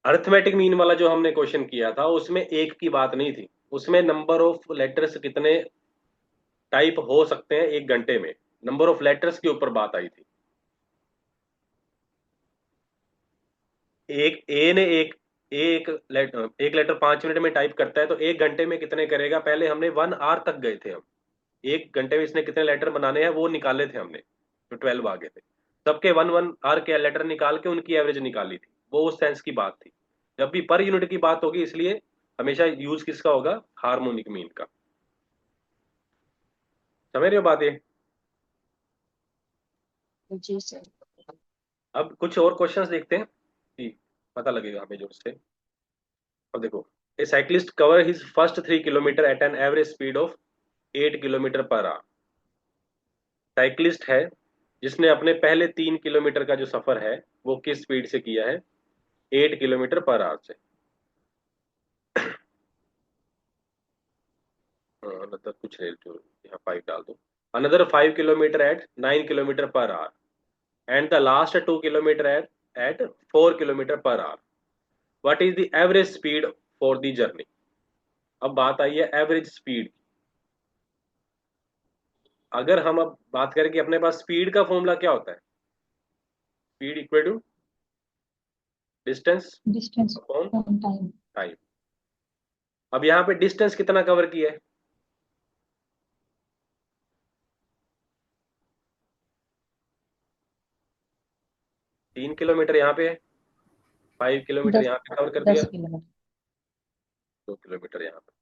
Arithmetic mean वाला जो हमने क्वेश्चन किया था उसमें एक की बात नहीं थी, उसमें नंबर ऑफ लेटर्स कितने टाइप हो सकते हैं एक घंटे में, नंबर ऑफ लेटर्स के ऊपर बात आई थी। एक ए ने एक लेटर 5 मिनट में टाइप करता है, तो एक घंटे में कितने करेगा? पहले हमने 1 आवर तक गए थे हम, एक घंटे में इसने कितने लेटर बनाने हैं वो निकाले थे हमने, तो 12 आ गए थे। सबके 1 1 आवर के लेटर निकाल के उनकी एवरेज निकाली थी, वो उस सेंस की बात थी। जब भी पर यूनिट की बात होगी, इसलिए हमेशा यूज किसका होगा? हार्मोनिक मीन का। समझ रहे हो बात ये? जी सर। अब कुछ और क्वेश्चंस देखते हैं कि पता लगेगा हमें जो उससे। अब देखो, a cyclist cover his first 3 kilometre at an average speed of 8 kilometre per hour. Cyclist है जिसने अपने पहले 3 किलोमीटर का जो सफर है वो किस स्पीड से किया है? 8 किलोमीटर पर आवर से। अनदर कुछ है जो यहाँ 5 डाल दो। Another 5 kilometre at 9 kilometre per hour and the last 2 kilometre at 4 kilometre per hour. What is the average speed for the journey? अब बात आई है एवरेज स्पीड की। अगर हम अब बात करें कि अपने पास स्पीड का फॉर्मूला क्या होता है? Speed equal to distance distance upon from time. Time. अब यहाँ पे डिस्टेंस कितना कवर किया है? 3 किलोमीटर यहाँ पे है, 5 किलोमीटर दस यहाँ पे कवर कर दिया, 10 किलोमीटर। 2 किलोमीटर यहाँ पे।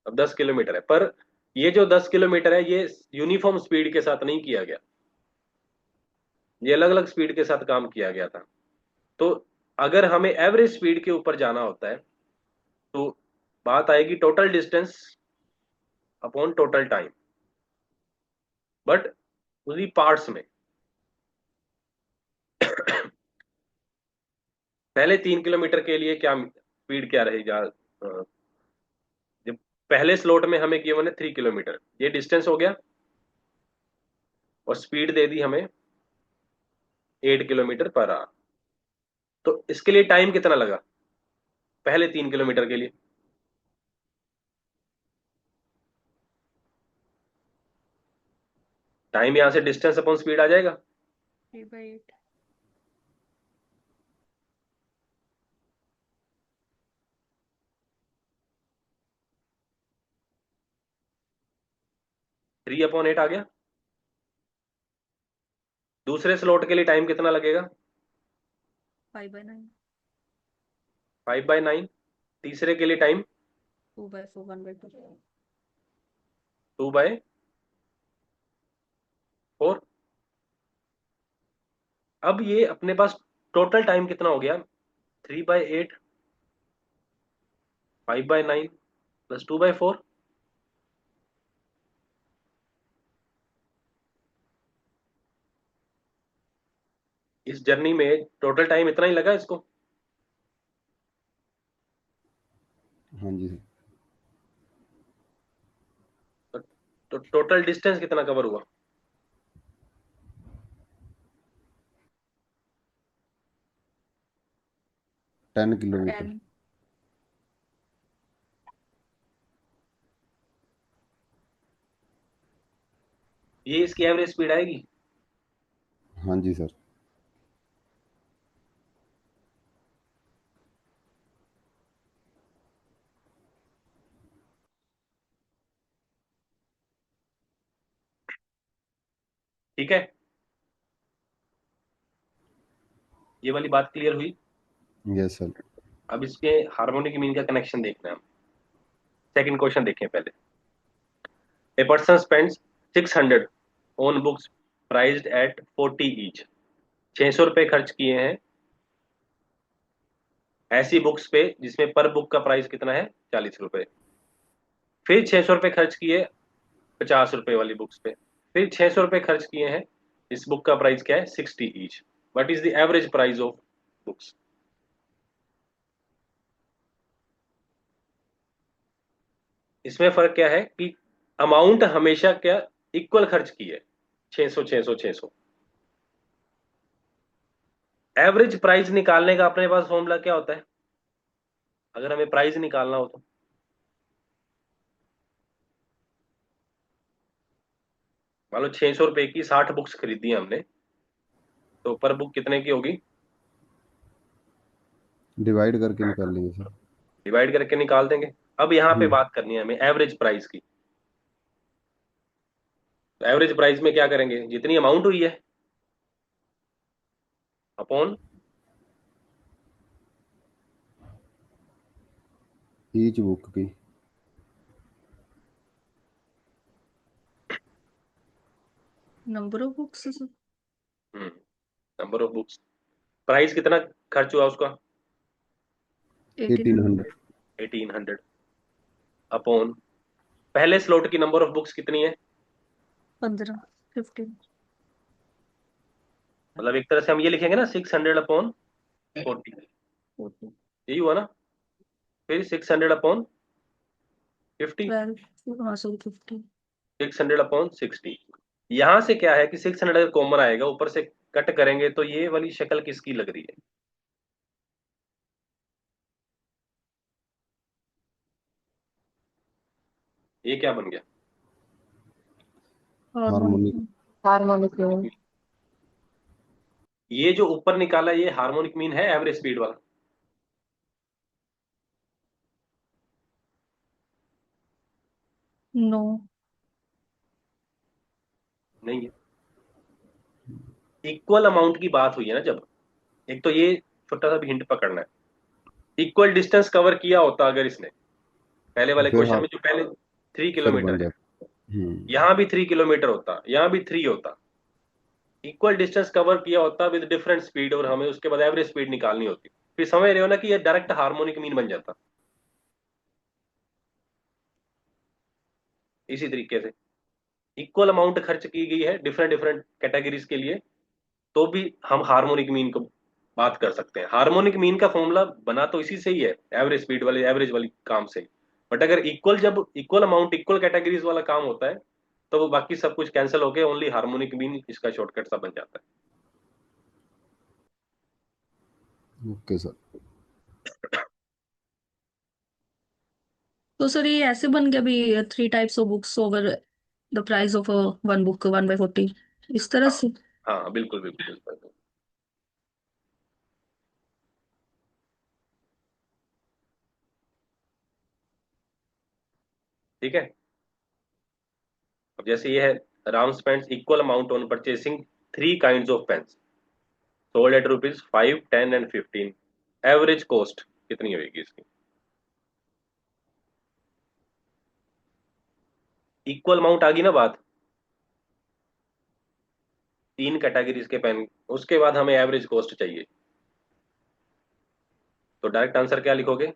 अब 10 किलोमीटर है, पर ये जो 10 किलोमीटर है ये यूनिफॉर्म स्पीड के साथ नहीं किया गया, ये अलग अलग स्पीड के साथ काम किया गया था। तो अगर हमें एवरेज स्पीड के ऊपर जाना होता है तो बात आएगी total distance upon total time, but उसी पार्ट्स में। पहले 3 किलोमीटर के लिए क्या स्पीड क्या रहेगा? जब पहले स्लॉट में हमें किया मैंने 3 किलोमीटर, ये डिस्टेंस हो गया, और स्पीड दे दी हमें 8 किलोमीटर पर आवर। तो इसके लिए टाइम कितना लगा पहले 3 किलोमीटर के लिए? टाइम यहां से डिस्टेंस अपॉन स्पीड आ जाएगा। 3/8। 3/8 आ गया। दूसरे स्लॉट के लिए टाइम कितना लगेगा? 5/9। 5/9। तीसरे के लिए टाइम 2/4 1/2। 2/4। अब ये अपने पास टोटल टाइम कितना हो गया? 3/8, 5/9 प्लस 2/4। इस जर्नी में टोटल टाइम इतना ही लगा इसको। हाँ जी सर। तो टोटल डिस्टेंस कितना कवर हुआ? 10 किलोमीटर। 10। ये इसकी एवरेज स्पीड आएगी। हाँ जी सर। ठीक है, ये वाली बात क्लियर हुई। Yes sir. अब इसके हार्मोनिक मीन का कनेक्शन देखना है हम। सेकंड क्वेश्चन देखें पहले। A person spends 600 on books priced at 40 each. 600 रुपए खर्च किए हैं ऐसी बुक्स पे जिसमें पर बुक का प्राइस कितना है? 40 रुपए। फिर 600 रुपए खर्च किए 50 रुपए वाली बुक्स पे। फिर 600 रुपए खर्च किए हैं, इस बुक का प्राइस क्या है? 60 each. What is the average price of books? इसमें फर्क क्या है कि अमाउंट हमेशा क्या इक्वल खर्च की है, 600 600 600। एवरेज प्राइस निकालने का अपने पास फॉर्मूला क्या होता है, अगर हमें प्राइस निकालना हो तो? मान लो 600 रुपए की 60 बुक्स खरीदी है हमने, तो पर बुक कितने की होगी? डिवाइड करके निकाल लेंगे सर। डिवाइड करके निकाल देंगे। अब यहाँ पे हम्म। बात करनी है हमें एवरेज प्राइस की। तो एवरेज प्राइस में क्या करेंगे, जितनी अमाउंट हुई है अपॉन ईच बुक की। Number of books. Number of books. Price कितना खर्च हुआ उसका? 1800। 1800। 1800 अपॉन पहले स्लॉट की नंबर ऑफ बुक्स कितनी है? 15। 15। मतलब एक तरह से हम ये लिखेंगे ना, 600/40। यही हुआ ना? फिर 600/50। 12। हाँ सॉरी 15। 600/60। यहां से क्या है कि 600 कॉमन आएगा, ऊपर से कट करेंगे तो ये वाली शक्ल किसकी लग रही है? ये क्या बन गया? हार्मोनिक। हार्मोनिक। Harmonic mean. ये जो ऊपर निकाला ये हार्मोनिक मीन है एवरेज स्पीड वाला? नो। नहीं है। इक्वल अमाउंट की बात हुई है ना जब, एक तो ये छोटा सा भी हिंट पकड़ना है। इक्वल डिस्टेंस कवर किया होता अगर इसने, पहले तो वाले फिर क्वेश्चन में जो पहले थ्री फिर किलोमीटर बन है, जाता। हम्म। यहां भी 3 किलोमीटर होता, यहां भी 3 होता। इक्वल डिस्टेंस कवर किया होता विद डिफरेंट स्पीड, और हमें उसके बाद एवरेज स्पीड निकालनी होती। फिर समझ रहे हो ना कि ये डायरेक्ट हार्मोनिक मीन बन जाता। इसी तरीके से इक्वल अमाउंट खर्च की गई है डिफरेंट डिफरेंट कैटेगरीज के लिए, तो भी हम हार्मोनिक मीन को बात कर सकते हैं। हार्मोनिक मीन का फॉर्मूला बना तो इसी से ही है, एवरेज स्पीड वाले एवरेज वाली काम से। बट अगर इक्वल, जब इक्वल अमाउंट इक्वल कैटेगरीज वाला काम होता है, तो वो बाकी सब कुछ कैंसिल होके ओनली हार्मोनिक मीन इसका शॉर्टकट सा बन जाता ओके सर। तो सर ये ऐसे बन गया भी 3 types of books over the price of one book 1/40, इस तरह है। से। हाँ हाँ, बिल्कुल बिल्कुल बिल्कुल। ठीक है। अब जैसे ये है, Ram spends equal amount on purchasing 3 kinds of pens sold at ₹5, 10 and 15। Average cost कितनी होगी इसकी? इक्वल अमाउंट आ गई ना बात, 3 कैटेगरीज के पेन, उसके बाद हमें एवरेज कॉस्ट चाहिए। तो डायरेक्ट आंसर क्या लिखोगे?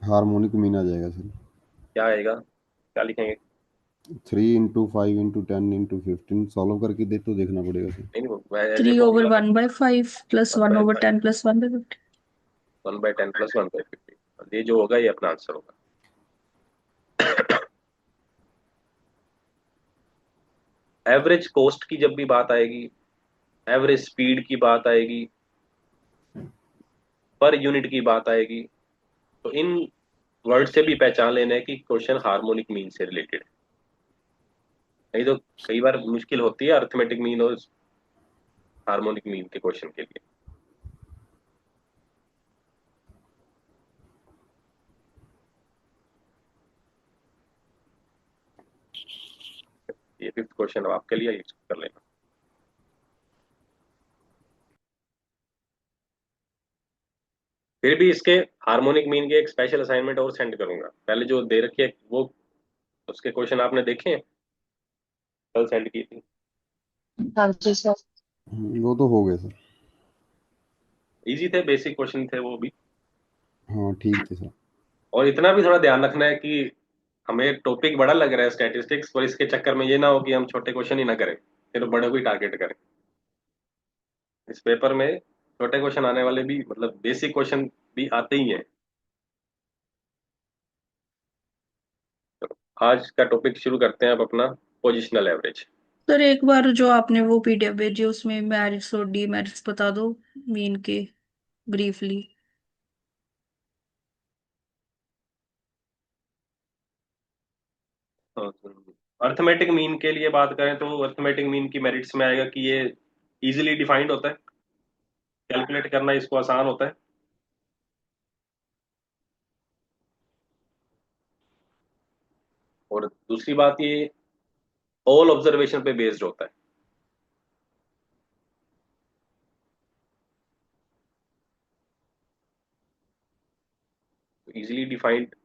हार्मोनिक मीन आ जाएगा सर। क्या आएगा, क्या लिखेंगे? 3 × 5 × 10 × 15 सॉल्व करके दे तो देखना पड़ेगा सर। नहीं नहीं, as a 3 over formula. 1/5 plus one 1 by over five 10 plus 1/50। 1/10 + 1/50, ये जो होगा ये अपना आंसर होगा। एवरेज कॉस्ट की जब भी बात आएगी, एवरेज स्पीड की बात आएगी, पर यूनिट की बात आएगी, तो इन वर्ड से भी पहचान लेना है कि क्वेश्चन हार्मोनिक मीन से रिलेटेड है। नहीं तो कई बार मुश्किल होती है अर्थमेटिक मीन और हार्मोनिक मीन के क्वेश्चन के लिए। ये 5th क्वेश्चन अब आपके लिए, ये कर लेना। फिर भी इसके हार्मोनिक मीन के एक स्पेशल असाइनमेंट और सेंड करूंगा, पहले जो दे रखी है वो उसके क्वेश्चन आपने देखे हैं, कल सेंड की थी। हाँ जी सर। वो तो हो गए सर। इजी थे, बेसिक क्वेश्चन थे वो भी। हाँ ठीक है सर। और इतना भी थोड़ा ध्यान रखना है कि हमें टॉपिक बड़ा लग रहा है स्टैटिस्टिक्स, और इसके चक्कर में ये ना हो कि हम छोटे क्वेश्चन ही ना करें, फिर बड़े को ही टारगेट करें। इस पेपर में छोटे क्वेश्चन आने वाले भी, मतलब बेसिक क्वेश्चन भी आते ही हैं। तो आज का टॉपिक शुरू करते हैं अब अपना। Positional average. सर एक बार जो आपने वो पीडीएफ भेजी उसमें मेरिट्स और डीमेरिट्स बता दो मीन के ब्रीफली। अर्थमेटिक मीन के लिए बात करें तो अर्थमेटिक मीन की मेरिट्स में आएगा कि ये इजीली डिफाइंड होता है, कैलकुलेट करना इसको आसान होता है, और दूसरी बात ये ऑल ऑब्जर्वेशन पे बेस्ड होता है। Easily defined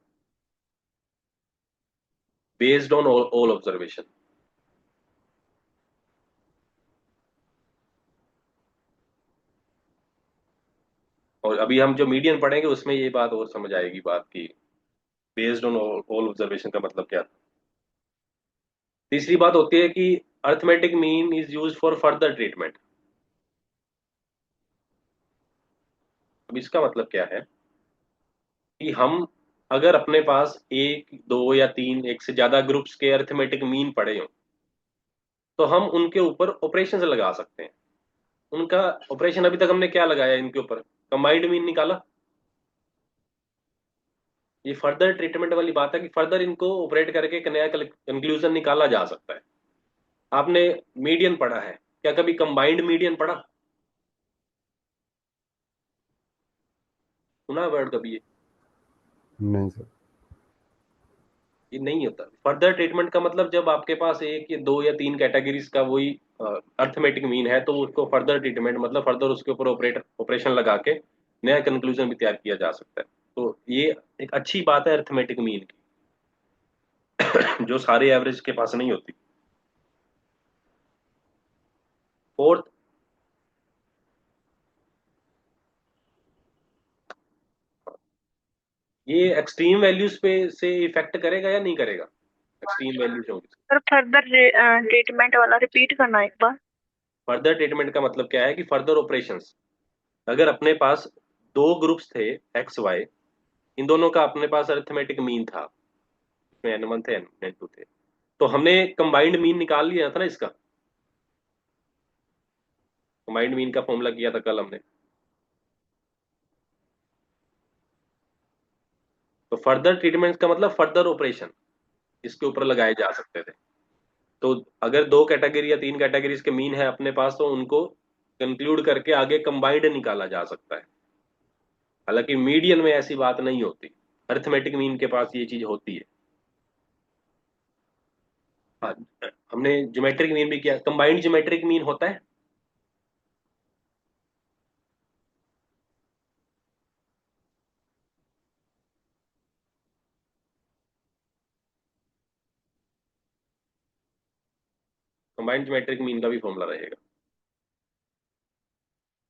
based on all observation. और अभी हम जो मीडियन पढ़ेंगे उसमें ये बात और समझ आएगी, बात की बेस्ड ऑन ऑल ऑब्जर्वेशन का मतलब क्या था। तीसरी बात होती है कि arithmetic mean is use for further treatment. अब इसका मतलब क्या है कि हम अगर अपने पास एक दो या तीन, एक से ज्यादा ग्रुप्स के अर्थमेटिक मीन पड़े हों तो हम उनके ऊपर ऑपरेशन लगा सकते हैं। उनका ऑपरेशन अभी तक हमने क्या लगाया, इनके ऊपर कंबाइंड मीन निकाला। ये फर्दर ट्रीटमेंट वाली बात है कि फर्दर इनको ऑपरेट करके एक नया कंक्लूजन निकाला जा सकता है। आपने मीडियन पढ़ा है, क्या कभी कंबाइंड मीडियन पढ़ा, सुना वर्ड कभी नहीं सर। ये नहीं होता। फर्दर ट्रीटमेंट का मतलब जब आपके पास एक या दो या तीन कैटेगरीज का वही अर्थमेटिक मीन है तो उसको फर्दर ट्रीटमेंट मतलब फर्दर उसके ऊपर ऑपरेशन लगा के नया कंक्लूजन भी तैयार किया जा सकता है। तो ये एक अच्छी बात है अर्थमेटिक मीन की जो सारे एवरेज के पास नहीं होती। फोर्थ, ये एक्सट्रीम वैल्यूज पे से इफेक्ट करेगा या नहीं करेगा, एक्सट्रीम वैल्यूज होंगी। सर फर्दर ट्रीटमेंट वाला रिपीट करना एक बार। फर्दर ट्रीटमेंट का मतलब क्या है कि फर्दर ऑपरेशंस, अगर अपने पास दो ग्रुप्स थे एक्स वाई, इन दोनों का अपने पास अरिथमेटिक मीन था, इसमें एन वन थे एन टू थे, तो हमने कंबाइंड मीन निकाल लिया था ना इसका। कंबाइंड मीन का फॉर्मूला किया था कल हमने। तो फर्दर ट्रीटमेंट का मतलब फर्दर ऑपरेशन इसके ऊपर लगाए जा सकते थे। तो अगर दो कैटेगरी या तीन कैटेगरीज के मीन है अपने पास तो उनको कंक्लूड करके आगे कंबाइंड निकाला जा सकता है। हालांकि मीडियन में ऐसी बात नहीं होती, अरिथमेटिक मीन के पास ये चीज होती है। हाँ, हमने ज्योमेट्रिक मीन भी किया, कंबाइंड ज्योमेट्रिक मीन होता है। कंबाइंड ज्योमेट्रिक मीन का भी फॉर्मूला रहेगा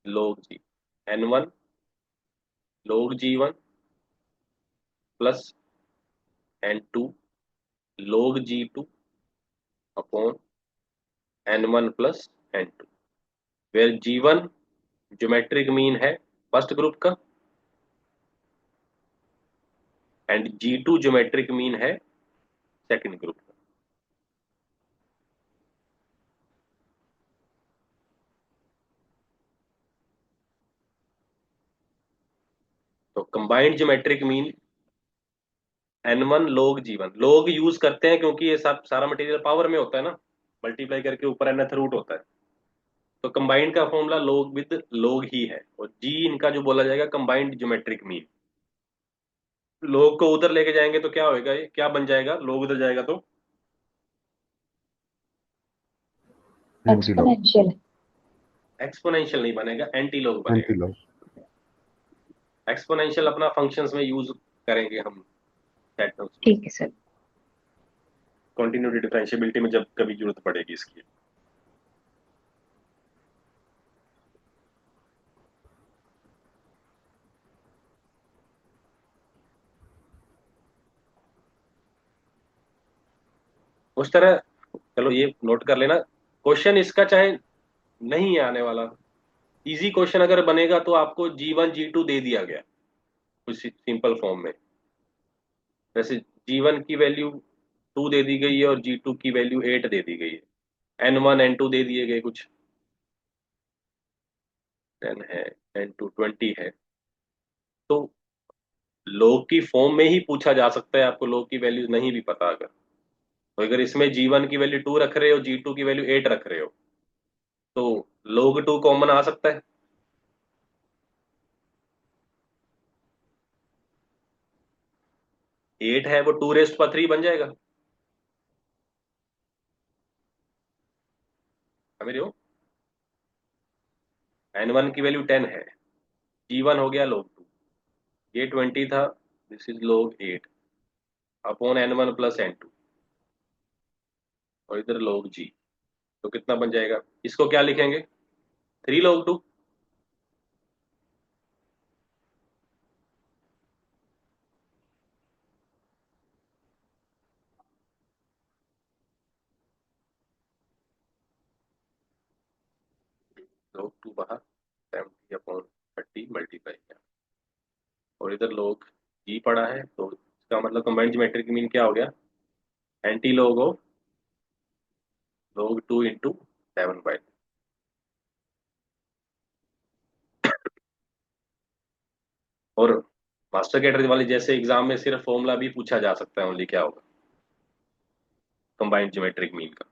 log g, n1 log g1 plus n2 log g2 upon n1 plus n2, where g1 geometric mean है फर्स्ट ग्रुप का एंड g2 ज्योमेट्रिक मीन है सेकंड ग्रुप का। तो combined geometric mean n1 log g1, log use करते हैं क्योंकि ये सब सारा मटेरियल पावर में होता है ना, मल्टीप्लाई करके ऊपर nth रूट होता है। तो कंबाइंड का फॉर्मूला log विद log ही है, और g इनका जो बोला जाएगा कंबाइंड ज्योमेट्रिक मीन। log को उधर लेके जाएंगे तो क्या होएगा, ये क्या बन जाएगा, log उधर जाएगा तो एंटी लॉग। एक्सपोनेंशियल। एक्सपोनेंशियल नहीं बनेगा, एंटी लॉग एंटी बनेगा। लॉग। एक्सपोनेंशियल अपना फंक्शंस में यूज करेंगे हम सेट में, ठीक है सर। कंटिन्यूटी डिफरेंशिएबिलिटी में जब कभी जरूरत पड़ेगी इसकी। उस तरह चलो ये नोट कर लेना, क्वेश्चन इसका चाहे नहीं है आने वाला, इजी क्वेश्चन अगर बनेगा तो आपको G1 G2 दे दिया गया कुछ सिंपल फॉर्म में। जैसे G1 की वैल्यू 2 दे दी गई है और G2 की वैल्यू 8 दे दी गई है। N1 N2 दे दिए गए कुछ 10 है, N2 20 है। तो log की फॉर्म में ही पूछा जा सकता है, आपको log की वैल्यू नहीं भी पता अगर, तो अगर इसमें G1 की वैल्यू 2 रख रहे हो, G2 की वैल्यू 8 रख रहे हो, तो log 2 कॉमन आ सकता है। एट है वो 2 रेस्ट पर 3 बन जाएगा, समझ रहे हो। N1 की वैल्यू 10 है, G1 हो गया log 2, ये 20 था, this is log 8 upon N1 plus N2, और इधर log G, तो कितना बन जाएगा, इसको क्या लिखेंगे, 3 log 2। log 2 बाहर, 70/30 मल्टीप्लाई, और इधर log G पड़ा है, तो इसका मतलब कंबाइंड ज्योमेट्रिक मीन क्या हो गया, anti log of log 2 into 7/, और मास्टर कैटेगरी वाले जैसे एग्जाम में सिर्फ फॉर्मूला भी पूछा जा सकता है, ओनली क्या होगा, कंबाइंड ज्योमेट्रिक मीन का।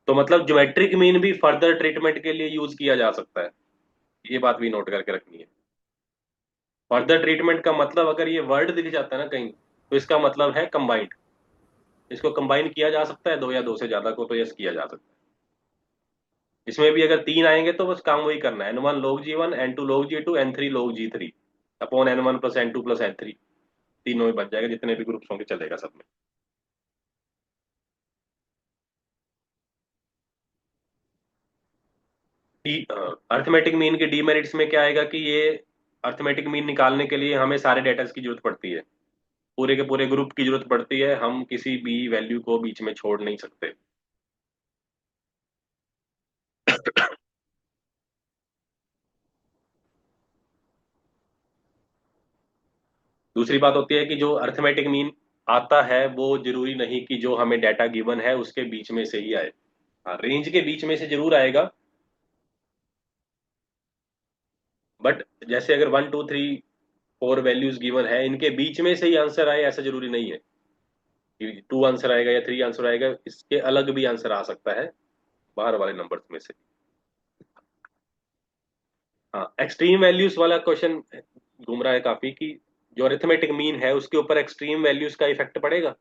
तो मतलब ज्योमेट्रिक मीन भी फर्दर ट्रीटमेंट के लिए यूज किया जा सकता है, ये बात भी नोट करके रखनी है। फर्दर ट्रीटमेंट का मतलब अगर ये वर्ड दिख जाता है ना कहीं, तो इसका मतलब है कंबाइंड, इसको कंबाइन किया जा सकता है, दो या दो से ज्यादा को, तो यस किया जा सकता है। इसमें भी अगर 3 आएंगे तो बस काम वही करना है, N1 log G1, N2 log G2, N3 log G3 upon N1 plus N2 plus N3, तीनों में बच जाएगा, जितने भी ग्रुप्स होंगे चलेगा सब में। अर्थमेटिक मीन के डीमेरिट्स में क्या आएगा कि ये अर्थमेटिक मीन निकालने के लिए हमें सारे डेटा की जरूरत पड़ती है, पूरे के पूरे ग्रुप की जरूरत पड़ती है, हम किसी भी वैल्यू को बीच में छोड़ नहीं सकते। दूसरी बात होती है कि जो अर्थमेटिक मीन आता है वो जरूरी नहीं कि जो हमें डाटा गिवन है उसके बीच में से ही आए, हाँ रेंज के बीच में से जरूर आएगा, बट जैसे अगर 1 2 3 4 वैल्यूज गिवन है, इनके बीच में से ही आंसर आए ऐसा जरूरी नहीं है कि 2 आंसर आएगा या 3 आंसर आएगा, इसके अलग भी आंसर आ सकता है बाहर वाले नंबर्स में से। हाँ एक्सट्रीम वैल्यूज वाला क्वेश्चन घूम रहा है काफी, कि जो अरिथमेटिक मीन है उसके ऊपर एक्सट्रीम वैल्यूज का इफेक्ट पड़ेगा।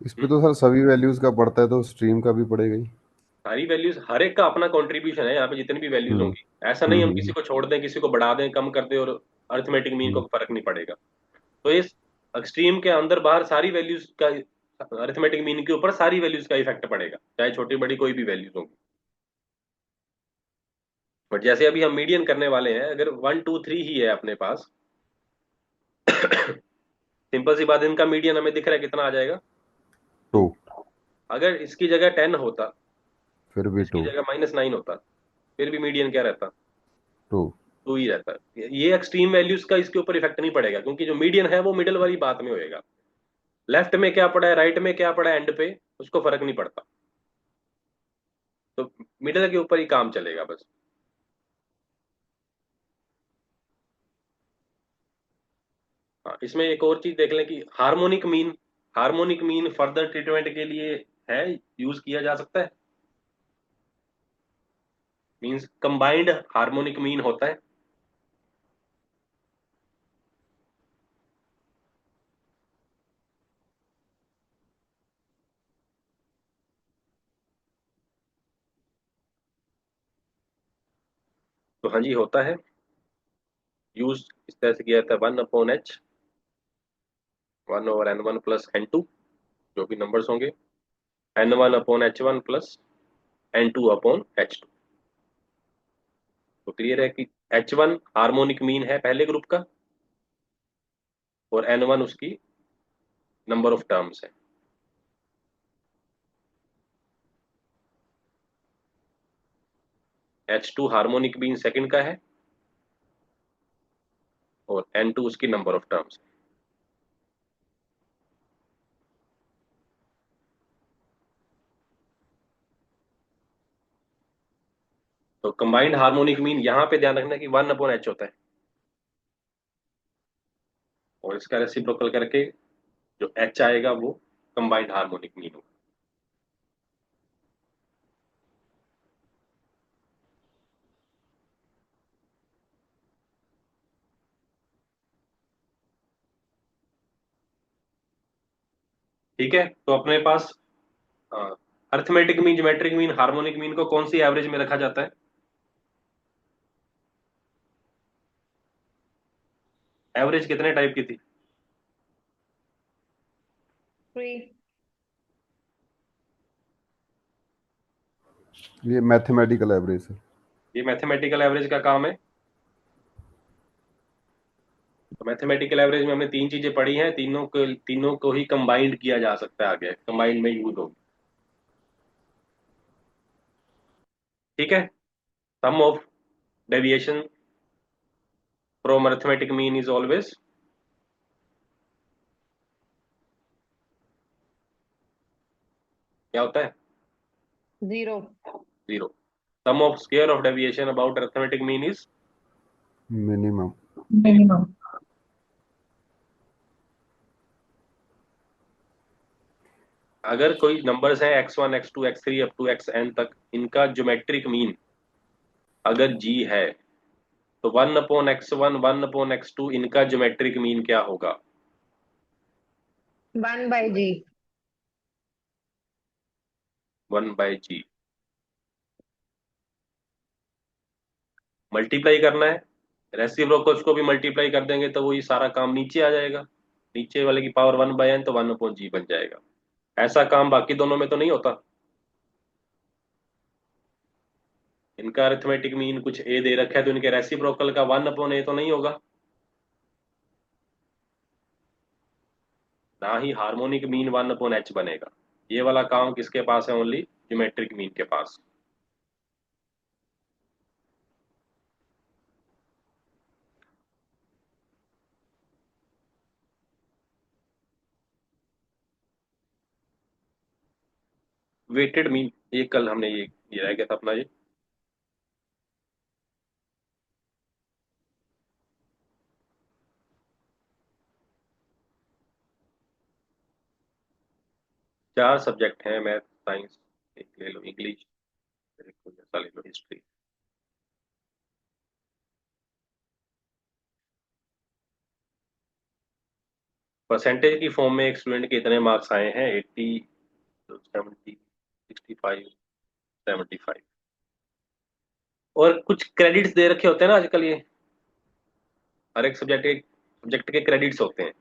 इस पे तो सर सभी वैल्यूज का पड़ता है, तो स्ट्रीम का भी पड़ेगा ही। सारी वैल्यूज, हर एक का अपना कंट्रीब्यूशन है यहाँ पे, जितनी भी वैल्यूज हम्म होंगी, ऐसा नहीं हम किसी हम्म। को छोड़ दें, किसी को बढ़ा दें, कम कर दें, और अरिथमेटिक मीन को हम्म। फर्क नहीं पड़ेगा। तो इस एक्सट्रीम के अंदर बाहर सारी वैल्यूज का, अरिथमेटिक मीन के ऊपर सारी वैल्यूज का इफेक्ट पड़ेगा, चाहे छोटी बड़ी कोई भी वैल्यूज होंगी। बट जैसे अभी हम मीडियन करने वाले हैं, अगर 1 2 3 ही है अपने पास, सिंपल सी बात है, इनका मीडियन हमें दिख रहा है कितना आ जाएगा, 2। 2। अगर इसकी जगह 10 होता, फिर भी इसकी 2। जगह -9 होता, फिर भी मीडियन क्या रहता, 2। 2 ही रहता है। ये एक्सट्रीम वैल्यूज का इसके ऊपर इफेक्ट नहीं पड़ेगा, क्योंकि जो मीडियन है वो मिडिल वाली बात में होएगा, लेफ्ट में क्या पड़ा है, राइट में क्या पड़ा है, एंड पे उसको फर्क नहीं पड़ता, तो मिडिल के ऊपर ही काम चलेगा बस। हाँ इसमें एक और चीज देख लें कि हार्मोनिक मीन फर्दर ट्रीटमेंट के लिए है, यूज किया जा सकता है, मींस कंबाइंड हार्मोनिक मीन होता है। तो हाँ जी होता है, यूज इस तरह से किया जाता है, 1/H, 1/N1 प्लस N2, जो भी नंबर्स होंगे, N1/H1 प्लस N2/H2। तो क्लियर है कि H1 हार्मोनिक मीन है पहले ग्रुप का, और N1 उसकी नंबर ऑफ टर्म्स है। H2 हार्मोनिक मीन सेकंड का है और N2 उसकी नंबर ऑफ टर्म्स। तो कंबाइंड हार्मोनिक मीन यहां पे ध्यान रखना कि 1/h होता है और इसका रेसिप्रोकल करके जो H आएगा वो कंबाइंड हार्मोनिक मीन होगा। ठीक है, तो अपने पास arithmetic mean, geometric mean, harmonic mean को कौन सी एवरेज में रखा जाता है? एवरेज कितने टाइप की थी? 3। ये मैथमेटिकल एवरेज है। ये मैथमेटिकल एवरेज का काम है। तो मैथमेटिकल एवरेज में हमने तीन चीजें पढ़ी हैं, तीनों को ही कंबाइंड किया जा सकता है, आगे कंबाइंड में यूज होगी। ठीक है, sum of deviation from arithmetic mean is always क्या होता है? 0। 0। Sum of square of deviation about arithmetic mean is minimum. Minimum. अगर कोई नंबर्स हैं x1 x2 x3 up to xn तक, इनका ज्योमेट्रिक मीन अगर g है तो 1/x1 1/x2 इनका ज्योमेट्रिक मीन क्या होगा? 1/g। 1/g। मल्टीप्लाई करना है, रेसिप्रोकल्स को भी मल्टीप्लाई कर देंगे तो वही सारा काम नीचे आ जाएगा, नीचे वाले की पावर 1/n तो 1/g बन जाएगा। ऐसा काम बाकी दोनों में तो नहीं होता। इनका अरिथमेटिक मीन कुछ a दे रखा है तो इनके रेसिप्रोकल का 1/a तो नहीं होगा। ना ही हार्मोनिक मीन 1/h बनेगा। ये वाला काम किसके पास है? ओनली ज्योमेट्रिक मीन के पास। वेटेड मीन, ये कल हमने ये रह गया था अपना ये। चार सब्जेक्ट हैं, मैथ, साइंस, एक ले लो इंग्लिश, एक कोई ऐसा ले लो हिस्ट्री। परसेंटेज की फॉर्म में एक स्टूडेंट के इतने मार्क्स आए हैं, 80, 70, 65, 75। और कुछ क्रेडिट्स दे रखे होते हैं ना आजकल, ये हर एक सब्जेक्ट के क्रेडिट्स होते हैं।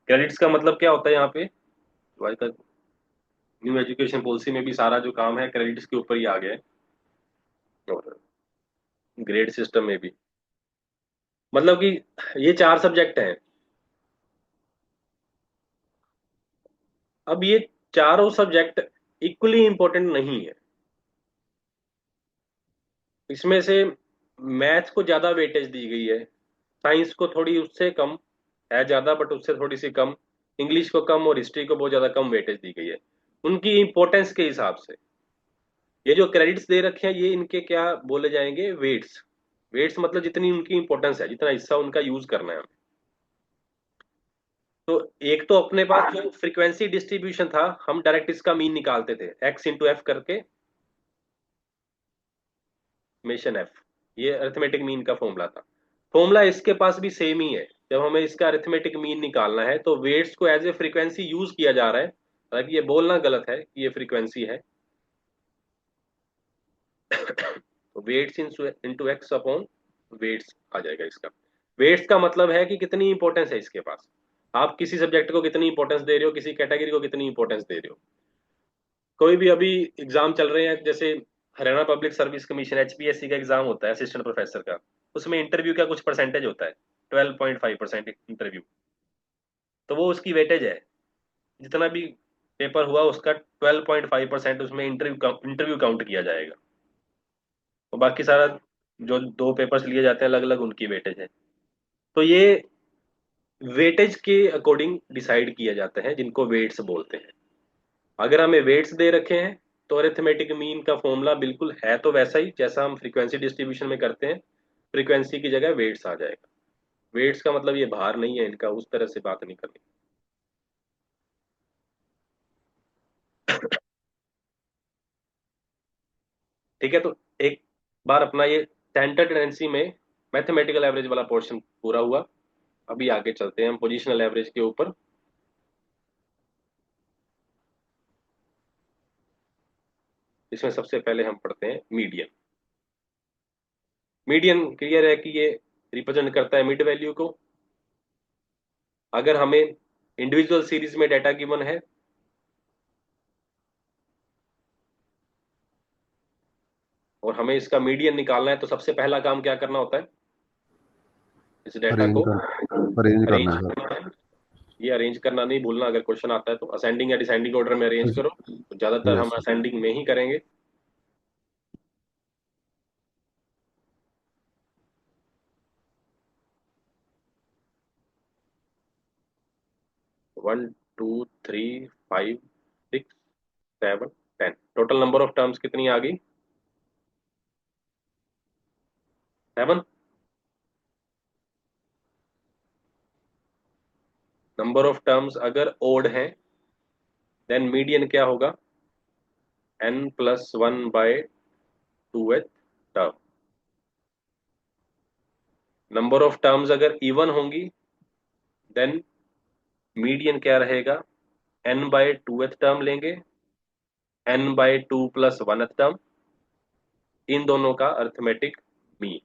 क्रेडिट्स का मतलब क्या होता है यहाँ पे? जो आजकल न्यू एजुकेशन पॉलिसी में भी सारा जो काम है क्रेडिट्स के ऊपर ही आ गया है, और ग्रेड सिस्टम में भी। मतलब कि ये चार सब्जेक्ट हैं। अब ये चारों सब्जेक्ट इक्वली इंपॉर्टेंट नहीं है। इसमें से मैथ को ज्यादा वेटेज दी गई है, साइंस को थोड़ी उससे कम है, ज्यादा बट उससे थोड़ी सी कम, इंग्लिश को कम और हिस्ट्री को बहुत ज्यादा कम वेटेज दी गई है उनकी इंपॉर्टेंस के हिसाब से। ये जो क्रेडिट्स दे रखे हैं ये इनके क्या बोले जाएंगे? वेट्स। वेट्स मतलब जितनी उनकी इंपॉर्टेंस है, जितना हिस्सा उनका यूज करना है हमें। तो एक तो अपने पास जो फ्रीक्वेंसी डिस्ट्रीब्यूशन था, हम डायरेक्ट इसका मीन निकालते थे x/f करके, मेशन f। ये अरिथमेटिक मीन का फॉर्मूला था। फॉर्मूला इसके पास भी सेम ही है। जब हमें इसका अरिथमेटिक मीन निकालना है तो वेट्स को एज ए फ्रीक्वेंसी यूज किया जा रहा है, हालांकि ये बोलना गलत है कि ये फ्रीक्वेंसी है। तो weights into X upon weights आ जाएगा इसका। वेट्स का मतलब है कि कितनी इंपॉर्टेंस है इसके पास, आप किसी सब्जेक्ट को कितनी इंपॉर्टेंस दे रहे हो, किसी कैटेगरी को कितनी इंपॉर्टेंस दे रहे हो। कोई भी अभी एग्जाम चल रहे हैं, जैसे Haryana public service commission HPSC का एग्जाम होता है असिस्टेंट प्रोफेसर का, उसमें इंटरव्यू का कुछ परसेंटेज होता है, 12.5% इंटरव्यू। तो वो उसकी वेटेज है, जितना भी पेपर हुआ उसका 12.5% उसमें इंटरव्यू काउंट किया जाएगा। और बाकी सारा जो दो पेपर्स लिए जाते हैं अलग अलग, उनकी वेटेज है। तो ये वेटेज के अकॉर्डिंग डिसाइड किए जाते हैं, जिनको वेट्स बोलते हैं। अगर हमें वेट्स दे रखे हैं तो अरिथमेटिक मीन का फॉर्मूला बिल्कुल है तो वैसा ही जैसा हम फ्रीक्वेंसी डिस्ट्रीब्यूशन में करते हैं। फ्रीक्वेंसी की जगह वेट्स आ जाएगा। वेट्स का मतलब ये भार नहीं है इनका, उस तरह से बात नहीं करनी। ठीक है, तो एक बार अपना ये सेंटर टेंडेंसी में मैथमेटिकल एवरेज वाला पोर्शन पूरा हुआ। अभी आगे चलते हैं हम पोजिशनल एवरेज के ऊपर। इसमें सबसे पहले हम पढ़ते हैं मीडियन। मीडियन क्लियर है कि ये रिप्रेजेंट करता है मिड वैल्यू को। अगर हमें इंडिविजुअल सीरीज में डाटा गिवन है और हमें इसका मीडियन निकालना है, तो सबसे पहला काम क्या करना होता है? इस डाटा अरेंज को कर अरेंज करना अरेंज है सर। करना है। ये अरेंज करना नहीं भूलना, अगर क्वेश्चन आता है तो असेंडिंग या डिसेंडिंग ऑर्डर में अरेंज करो, तो ज्यादातर हम यस। असेंडिंग में ही करेंगे। One, two, three, five, six, seven, 10। Total number of terms कितनी आ गई? 7। नंबर ऑफ टर्म्स अगर ओड है देन मीडियन क्या होगा? n+1/2th term. Number of terms अगर इवन होंगी देन मीडियन क्या रहेगा? n/2th टर्म लेंगे, n/2+1th टर्म, इन दोनों का अर्थमेटिक मीन।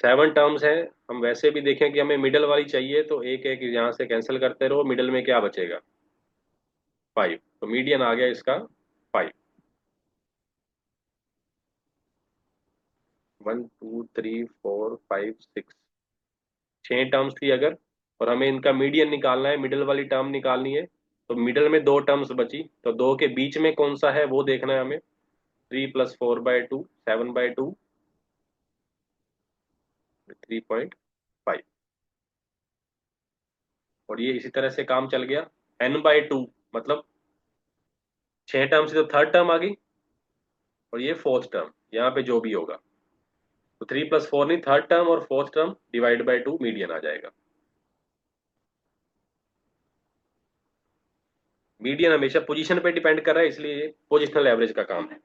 7 टर्म्स है। हम वैसे भी देखें कि हमें मिडल वाली चाहिए, तो एक एक यहां से कैंसिल करते रहो, मिडल में क्या बचेगा? 5। तो मीडियन आ गया इसका 5। 1 2 3 4 5 6, 6 टर्म्स थी अगर, और हमें इनका मीडियन निकालना है, मिडल वाली टर्म निकालनी है। तो मिडल में दो टर्म्स बची, तो दो के बीच में कौन सा है वो देखना है हमें। 3+4/2, 7/2, 3.5। और ये इसी तरह से काम चल गया। n/2 मतलब 6 टर्म से तो थर्ड टर्म आ गई, और ये फोर्थ टर्म, यहाँ पे जो भी होगा। तो 3+4 नहीं, थर्ड टर्म और fourth term divide by 2 median आ जाएगा। मीडियन हमेशा पोजीशन पे डिपेंड कर रहा है, इसलिए ये पोजिशनल एवरेज का काम है।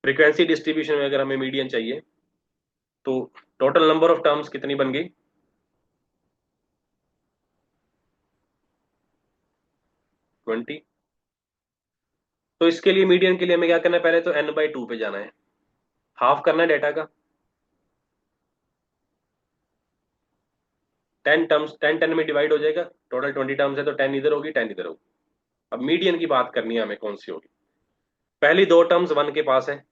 फ्रीक्वेंसी डिस्ट्रीब्यूशन में अगर हमें मीडियन चाहिए तो टोटल नंबर ऑफ टर्म्स कितनी बन गई? 20। तो इसके लिए मीडियन के लिए हमें क्या करना है? पहले तो n/2 पे जाना है, हाफ करना है डाटा का। 10 टर्म्स 10 में डिवाइड हो जाएगा। टोटल 20 टर्म्स है तो 10 इधर होगी, 10 इधर होगी। अब मीडियन की बात करनी है हमें, कौन सी होगी? पहली दो टर्म्स 1 के पास है,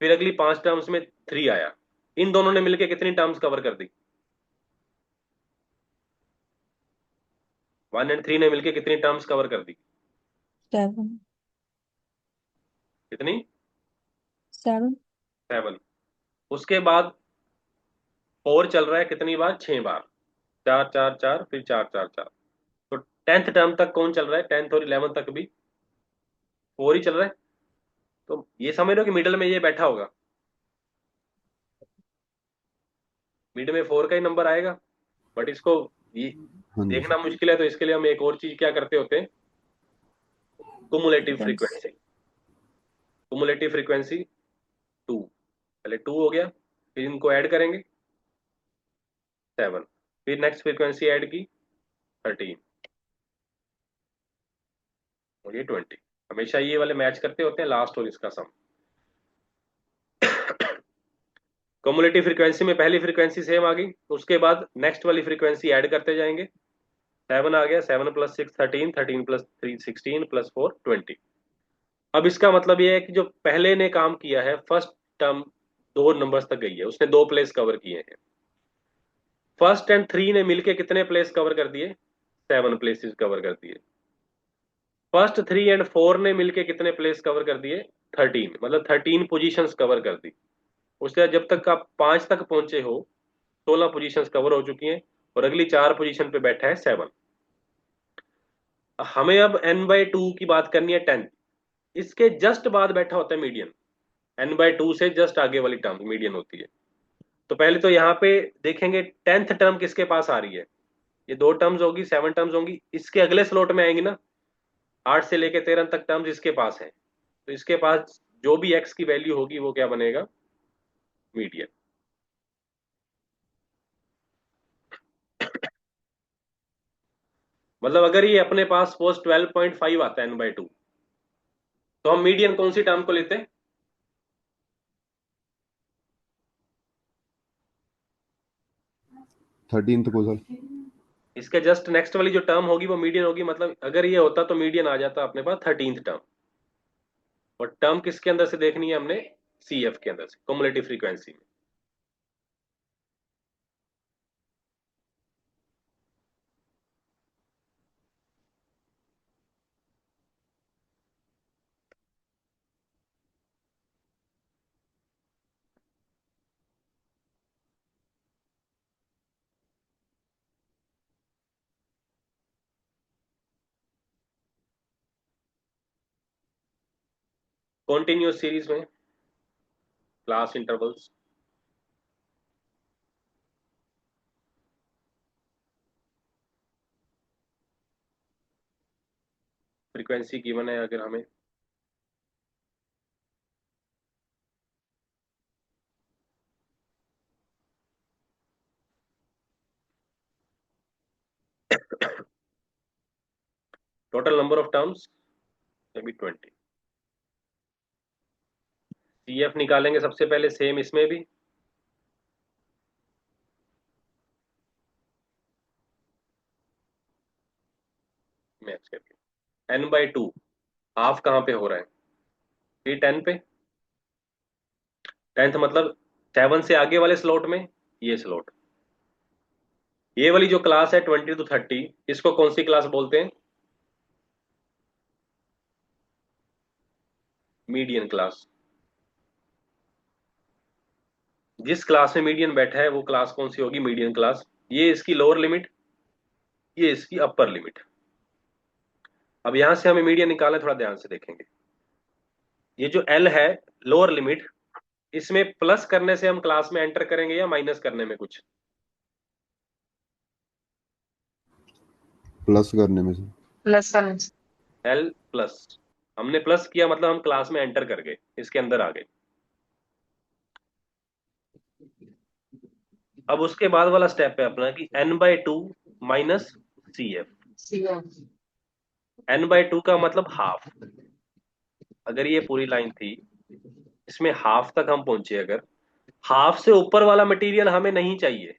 फिर अगली 5 टर्म्स में 3 आया। इन दोनों ने मिलकर कितनी टर्म्स कवर कर दी? 1 और 3 ने मिलकर कितनी टर्म्स कवर कर दी? 7 कितनी? 7 7। उसके बाद 4 चल रहा है कितनी बार? 6 बार। 4 4 4, फिर 4 4 4। तो 10th टर्म तक कौन चल रहा है? 10th और 11th तक भी 4 ही चल रहा है। तो ये समझ लो कि मिडल में ये बैठा होगा, मिड में 4 का ही नंबर आएगा। बट इसको ये हाँ जी देखना सर। मुश्किल है, तो इसके लिए हम एक और चीज क्या करते होते हैं? Cumulative Depends. Frequency. Cumulative frequency 2। पहले 2 हो गया, फिर इनको ऐड करेंगे 7, फिर नेक्स्ट फ्रीक्वेंसी ऐड की 13, और ये 20। हमेशा ये वाले मैच करते होते हैं, लास्ट और इसका सम। कम्युलेटिव फ्रीक्वेंसी में पहली फ्रीक्वेंसी सेम आ गई, उसके बाद नेक्स्ट वाली फ्रीक्वेंसी ऐड करते जाएंगे। 7 आ गया, 7 + 6 13, 13 + 3 16 + 4 20। अब इसका मतलब ये है कि जो पहले ने काम किया है, फर्स्ट टर्म 2 नंबर्स तक गई है, उसने 2 प्लेस कवर किए हैं। फर्स्ट एंड 3 ने मिलके कितने प्लेस कवर कर दिए? 7 प्लेसेस कवर कर दिए। फर्स्ट 3 एंड 4 ने मिलके कितने प्लेस कवर कर दिए? 13, मतलब 13 पोजीशंस कवर कर दी। उससे जब तक आप 5 तक पहुंचे हो, 16 पोजीशंस कवर हो चुकी हैं, और अगली 4 पोजीशन पे बैठा है 7। हमें अब n/2 की बात करनी है 10। इसके जस्ट बाद बैठा होता है मीडियन। n/2 से जस्ट आगे वाली टर्म मीडियन होती है। तो पहले तो यहाँ पे देखेंगे 10th टर्म किसके पास आ रही है। ये 2 टर्म्स होगी, 7 टर्म्स होंगी, इसके अगले स्लॉट में आएंगी ना। 8 से लेके 13 तक टर्म्स इसके पास है, तो इसके पास जो भी x की वैल्यू होगी वो क्या बनेगा? मीडियन। मतलब अगर ये अपने पास सपोज 12.5 आता है n/2, तो हम मीडियन कौन सी टर्म को लेते हैं? 13th को सर। इसके जस्ट नेक्स्ट वाली जो टर्म होगी वो मीडियन होगी। मतलब अगर ये होता तो मीडियन आ जाता अपने पास 13th टर्म। और टर्म किसके अंदर से देखनी है हमने? CF के अंदर से, कम्युलेटिव फ्रीक्वेंसी में। कॉन्टिन्यूस सीरीज में क्लास इंटरवल्स, फ्रीक्वेंसी गिवन है अगर हमें, total number of terms may be 20। CF निकालेंगे सबसे पहले, सेम इसमें भी। मैच करके n/2 हाफ कहाँ पे हो रहा है? ये 10 पे। 10th मतलब 7 से आगे वाले स्लॉट में, ये स्लॉट। ये वाली जो क्लास है 20 to 30, इसको कौन सी क्लास बोलते हैं? Median class. जिस क्लास में मीडियन बैठा है वो क्लास कौन सी होगी? Median class. ये इसकी लोअर लिमिट, ये इसकी अपर लिमिट। अब यहां से हमें मीडियन निकालना है, थोड़ा ध्यान से देखेंगे। ये जो L है, लोअर लिमिट, इसमें प्लस करने से हम क्लास में एंटर करेंगे या माइनस करने में कुछ? प्लस करने में sir. Plus science. L plus, हमने प्लस किया मतलब हम क्लास में एंटर कर गए, इसके अंदर आ गए। अब उसके बाद वाला स्टेप है अपना कि n/2 माइनस CF। n/2 का मतलब हाफ। अगर ये पूरी लाइन थी, इसमें हाफ तक हम पहुंचे, अगर हाफ से ऊपर वाला मटेरियल हमें नहीं चाहिए,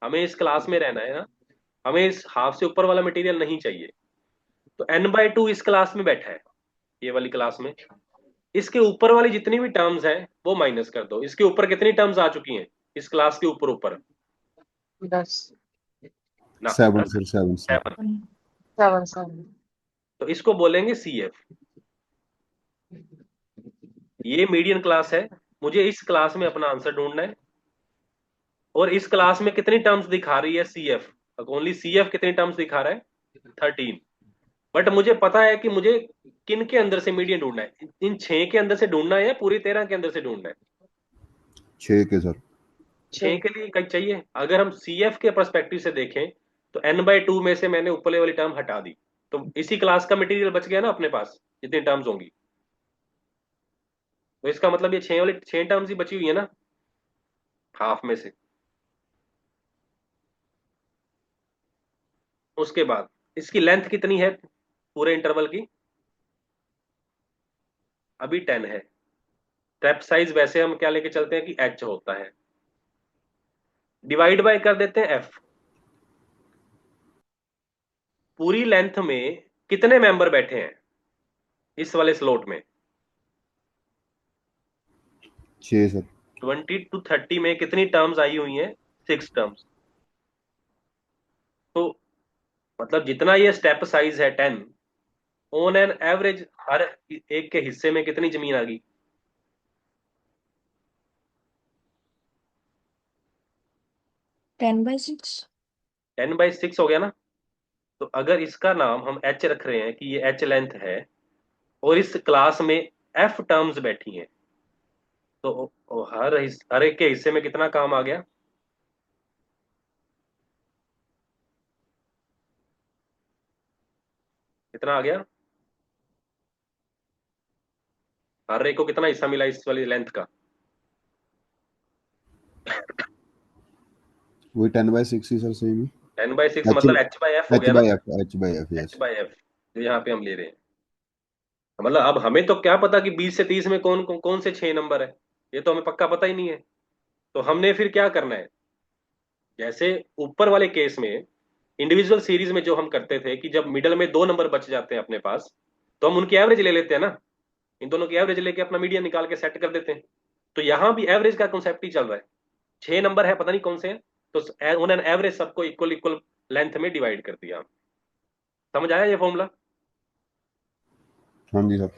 हमें इस क्लास में रहना है ना, हमें इस हाफ से ऊपर वाला मटेरियल नहीं चाहिए। तो n/2 इस क्लास में बैठा है, ये वाली क्लास में। इसके ऊपर वाली जितनी भी टर्म्स हैं वो माइनस कर दो। इसके ऊपर कितनी टर्म्स आ चुकी हैं इस क्लास के ऊपर? ऊपर 10। ना, 7 10, सर, 7 सर। 7। 7 7। तो इसको बोलेंगे CF। ये मीडियन क्लास है, मुझे इस क्लास में अपना आंसर ढूंढना है। और इस क्लास में कितनी टर्म्स दिखा रही है CF? ओनली CF कितनी टर्म्स दिखा रहा है? 13। बट मुझे पता है कि मुझे किन के अंदर से मीडियन ढूंढना है, इन 6 के अंदर से ढूंढना है या पूरी 13 के अंदर से ढूंढना है? 6 के सर। 6 के लिए कहीं चाहिए। अगर हम CF के परस्पेक्टिव से देखें तो n/2 में से मैंने ऊपरले वाली टर्म हटा दी, तो इसी क्लास का मटेरियल बच गया ना अपने पास, जितनी टर्म्स होंगी। तो इसका मतलब ये 6 वाली 6 टर्म्स ही बची हुई है ना हाफ में से। उसके बाद इसकी लेंथ कितनी है पूरे इंटरवल की? अभी 10 है। स्टेप साइज वैसे हम क्या लेके चलते हैं कि h होता है, डिवाइड बाय कर देते हैं एफ। पूरी लेंथ में कितने मेंबर बैठे हैं इस वाले स्लॉट में? 6 सर। 20 to 30 में कितनी टर्म्स आई हुई हैं? 6 टर्म्स। तो मतलब जितना ये स्टेप साइज है 10, ऑन एन एवरेज हर एक के हिस्से में कितनी जमीन आ गई? 10/6। 10/6 हो गया ना। तो अगर इसका नाम हम एच रख रहे हैं कि ये एच लेंथ है, और इस क्लास में एफ टर्म्स बैठी हैं, तो हर एक के हिस्से में कितना काम आ गया? कितना आ गया? हर एक को कितना हिस्सा मिला इस वाली लेंथ का? वही 10/6 ही सर, सेम ही। 10/6 एच मतलब H/F हो एच गया ना। By F H by F H yes. By F जो यहाँ पे हम ले रहे हैं। मतलब अब हमें तो क्या पता कि 20 से 30 में कौन से 6 नंबर है, ये तो हमें पक्का पता ही नहीं है। तो हमने फिर क्या करना है? जैसे ऊपर वाले केस में इंडिविजुअल सीरीज में जो हम करते थे कि जब मिडल में 2 नंबर बच जाते हैं अपने पास, तो हम उनकी एवरेज ले लेते हैं ना। इन दोनों की एवरेज लेके अपना मीडियन निकाल के सेट कर देते हैं। तो यहां भी एवरेज का कॉन्सेप्ट ही चल रहा है। 6 नंबर है, पता नहीं कौन से हैं, तो उन्होंने एवरेज सबको इक्वल इक्वल लेंथ में डिवाइड कर दिया। समझ आया ये फॉर्मूला? हाँ जी सर।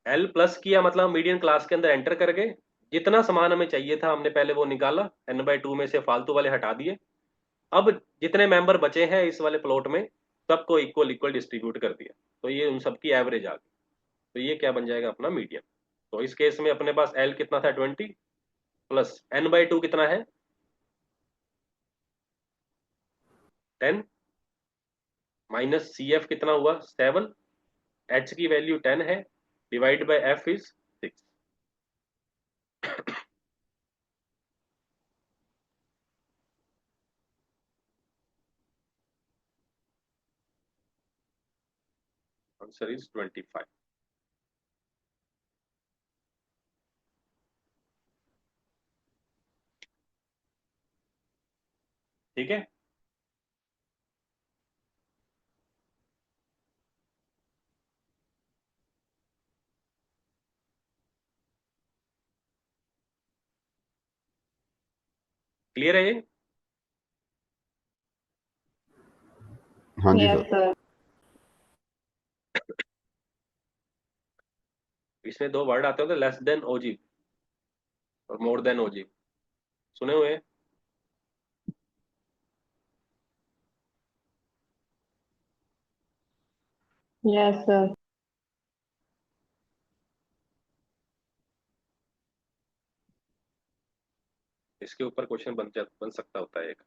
एल प्लस किया मतलब मीडियन क्लास के अंदर एंटर कर गए। जितना सामान हमें चाहिए था हमने पहले वो निकाला, n/2 में से फालतू वाले हटा दिए। अब जितने मेंबर बचे हैं इस वाले प्लॉट में, सबको इक्वल इक्वल डिस्ट्रीब्यूट कर दिया। तो ये उन सबकी एवरेज आ गई। तो ये क्या बन जाएगा? अपना मीडियन। तो इस केस में अपने पास एल कितना था? 20, प्लस n/2 कितना है? 10, माइनस सी एफ कितना हुआ? 7। एच की वैल्यू 10 है, divide by F is 6। Answer is 25। ठीक है। क्लियर है ये? हाँ जी यस सर। सर। इसमें 2 वर्ड आते होते, लेस देन ओजी और मोर देन ओजी। सुने हुए हैं? Yes sir. इसके ऊपर क्वेश्चन बन सकता होता है एक।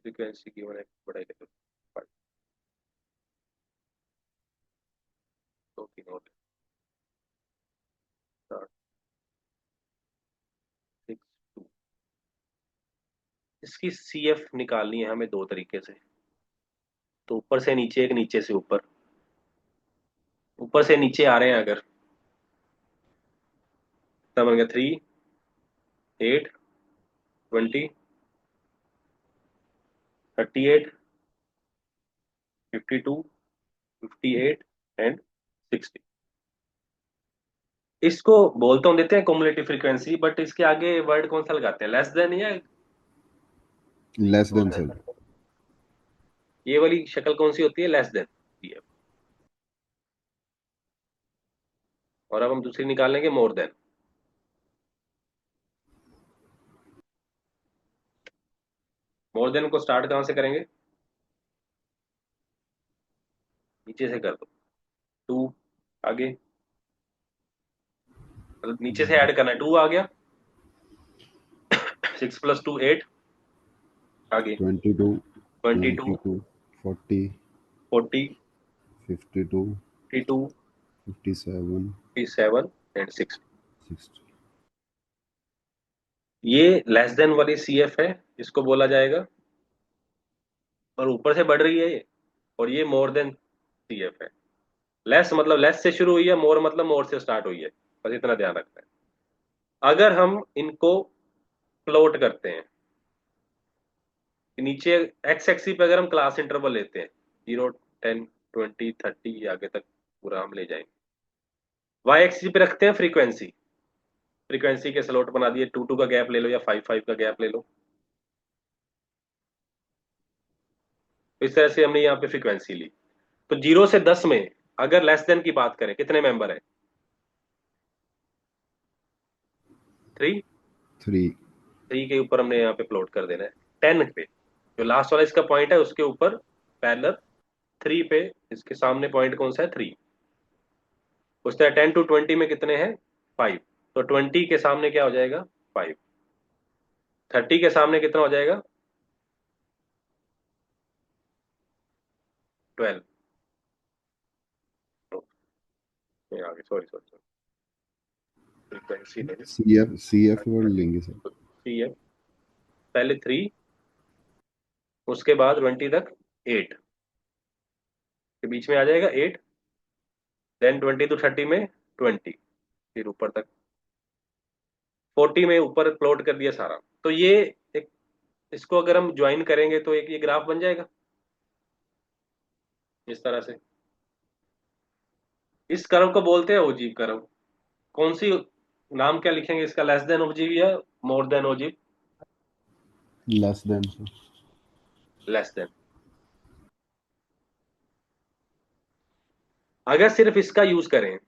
फ्रीक्वेंसी की मैंने पढ़ाई कर, 2 3 और 6 2। इसकी सी एफ निकालनी है हमें 2 तरीके से। तो ऊपर से नीचे, एक नीचे से ऊपर। ऊपर से नीचे आ रहे हैं अगर, तब बन गया 3, 8, 20, 38, 52, 58 एंड 60। इसको बोल तो हम देते हैं कॉमुलेटिव फ्रीक्वेंसी, बट इसके आगे वर्ड कौन सा लगाते हैं? लेस देन या less more than than? Sir. ये वाली शक्ल कौन सी होती है? Less than. और अब हम दूसरी निकालेंगे, मोर देन। मोर देन को स्टार्ट कहां से करेंगे? नीचे से कर दो। 2 आगे, मतलब नीचे से ऐड करना है। 2 आ गया, 6 + 2 8। आगे 22, 22, 22, 40, 40, 52, 52, 57, 57 एंड 60। 60। ये लेस देन वाली सी एफ है, इसको बोला जाएगा। और ऊपर से बढ़ रही है ये, और ये मोर देन CF है। लेस मतलब लेस से शुरू हुई है, मोर मतलब मोर से स्टार्ट हुई है, बस इतना ध्यान रखना है। अगर हम इनको प्लॉट करते हैं, नीचे एक्स एक्सी पे अगर हम क्लास इंटरवल लेते हैं 0, 10, 20, 30 आगे तक पूरा हम ले जाएंगे। वाई एक्सी पे रखते हैं फ्रीक्वेंसी, फ्रीक्वेंसी के स्लॉट बना दिए, 2 2 का गैप ले लो या 5 5 का गैप ले लो। तो इस तरह से हमने यहाँ पे फ्रीक्वेंसी ली। तो 0 से 10 में अगर लेस देन की बात करें, कितने मेंबर है? 3। 3। 3 के ऊपर हमने यहाँ पे प्लॉट कर देना है। 10 पे जो लास्ट वाला इसका पॉइंट है उसके ऊपर पैरेलल 3 पे, इसके सामने पॉइंट कौन सा है? 3। उस तरह 10 to 20 में कितने हैं? 5। तो 20 के सामने क्या हो जाएगा? 5। 30 के सामने कितना हो जाएगा? 12। आगे सॉरी सॉरी फ्रीक्वेंसी नहीं, CF वर्ड लेंगे सर। 3 है, पहले 3, उसके बाद 20 तक 8 के बीच में आ जाएगा 8, देन 20 to 30 में 20, फिर ऊपर तक 40 में ऊपर प्लॉट कर दिया सारा। तो ये एक, इसको अगर हम ज्वाइन करेंगे तो एक ये ग्राफ बन जाएगा इस तरह से। इस कर्व को बोलते हैं ओजीव कर्व। कौन सी, नाम क्या लिखेंगे इसका? लेस देन ओजीव या more than ogive? Less than sir. Less than. अगर सिर्फ इसका यूज करें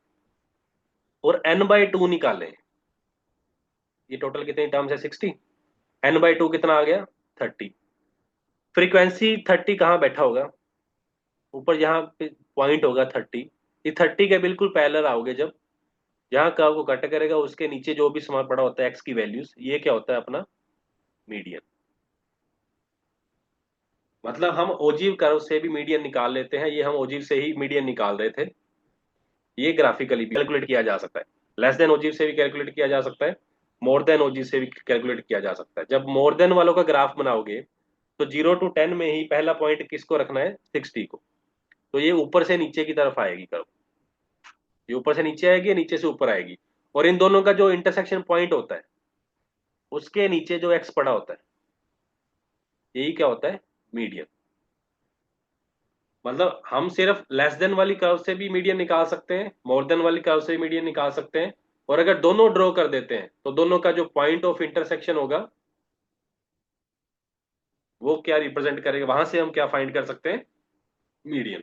और n/2 निकालें, ये टोटल कितनी टर्म्स है? 60। n/2 कितना आ गया? 30। फ्रीक्वेंसी 30 कहाँ बैठा होगा? ऊपर यहाँ पे पॉइंट होगा 30, ये 30 के बिल्कुल पैरेलल आओगे जब, जहाँ कर्व को कट करेगा उसके नीचे जो भी समान पड़ा होता है एक्स की वैल्यूज, ये क्या होता है? अपना मीडियन। मतलब हम ओजीव कर्व से भी मीडियन निकाल लेते हैं, ये हम ओजीव से ही मीडियन निकाल रहे थे। ये ग्राफिकली भी कैलकुलेट किया जा सकता है, लेस देन ओजीव से भी कैलकुलेट किया जा सकता है, मोर देन ओजीव से भी कैलकुलेट किया जा सकता है। जब मोर देन वालों का ग्राफ बनाओगे तो 0 to 10 में ही पहला पॉइंट किसको रखना है? 60 को। तो ये ऊपर से नीचे की तरफ आएगी कर्व, ये ऊपर से नीचे आएगी, नीचे से ऊपर आएगी, और इन दोनों का जो इंटरसेक्शन पॉइंट होता है उसके नीचे जो एक्स पड़ा होता है, यही क्या होता है? मीडियन। मतलब हम सिर्फ लेस देन वाली कर्व से भी मीडियन निकाल सकते हैं, मोर देन वाली कर्व से भी मीडियन निकाल सकते हैं, और अगर दोनों ड्रॉ कर देते हैं तो दोनों का जो पॉइंट ऑफ इंटरसेक्शन होगा वो क्या रिप्रेजेंट करेगा, वहां से हम क्या फाइंड कर सकते हैं? मीडियन।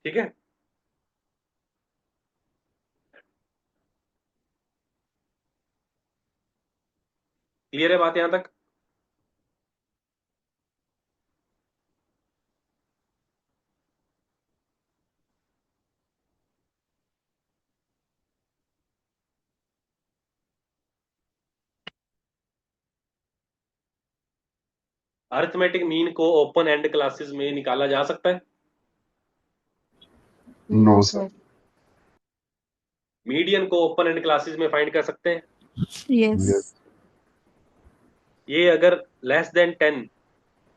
ठीक है। क्लियर है बात यहां तक? अरिथमेटिक मीन को ओपन एंड क्लासेस में निकाला जा सकता है? No sir. मीडियन को ओपन एंड क्लासेस में फाइंड कर सकते हैं? Yes. ये अगर लेस देन 10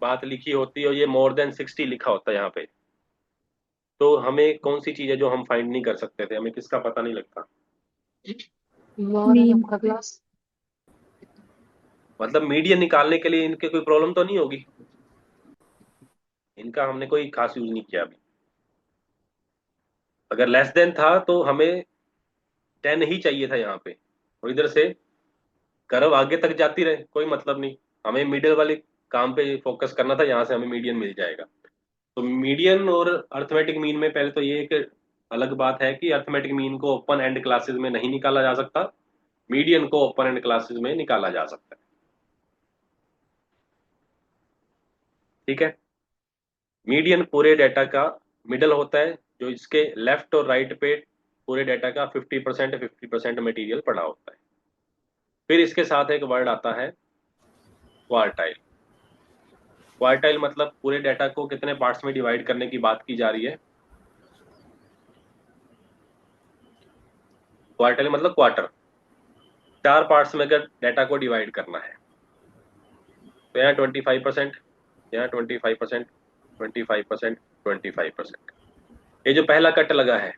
बात लिखी होती है और ये मोर देन 60 लिखा होता है यहाँ पे, तो हमें कौन सी चीज है जो हम फाइंड नहीं कर सकते थे? हमें किसका पता नहीं लगता? Mean. मतलब मीडियन निकालने के लिए इनके कोई प्रॉब्लम तो नहीं होगी, इनका हमने कोई खास यूज नहीं किया अभी। अगर लेस देन था तो हमें 10 ही चाहिए था यहाँ पे, और इधर से कर्व आगे तक जाती रहे कोई मतलब नहीं, हमें मिडिल वाले काम पे फोकस करना था, यहाँ से हमें मीडियन मिल जाएगा। तो मीडियन और अर्थमेटिक मीन में पहले तो ये एक अलग बात है कि अर्थमेटिक मीन को ओपन एंड क्लासेस में नहीं निकाला जा सकता, मीडियन को ओपन एंड क्लासेस में निकाला जा सकता है। ठीक है। मीडियन पूरे डेटा का मिडल होता है, जो इसके लेफ्ट और राइट पे पूरे डेटा का 50% 50% मटेरियल पड़ा होता है। फिर इसके साथ एक वर्ड आता है क्वार्टाइल। क्वार्टाइल मतलब पूरे डेटा को कितने पार्ट्स में डिवाइड करने की बात की जा रही है? क्वार्टाइल मतलब क्वार्टर, 4 पार्ट्स में अगर डेटा को डिवाइड करना है तो यहाँ 25%, यहाँ 25%, 25%, 25%। ये जो पहला कट लगा है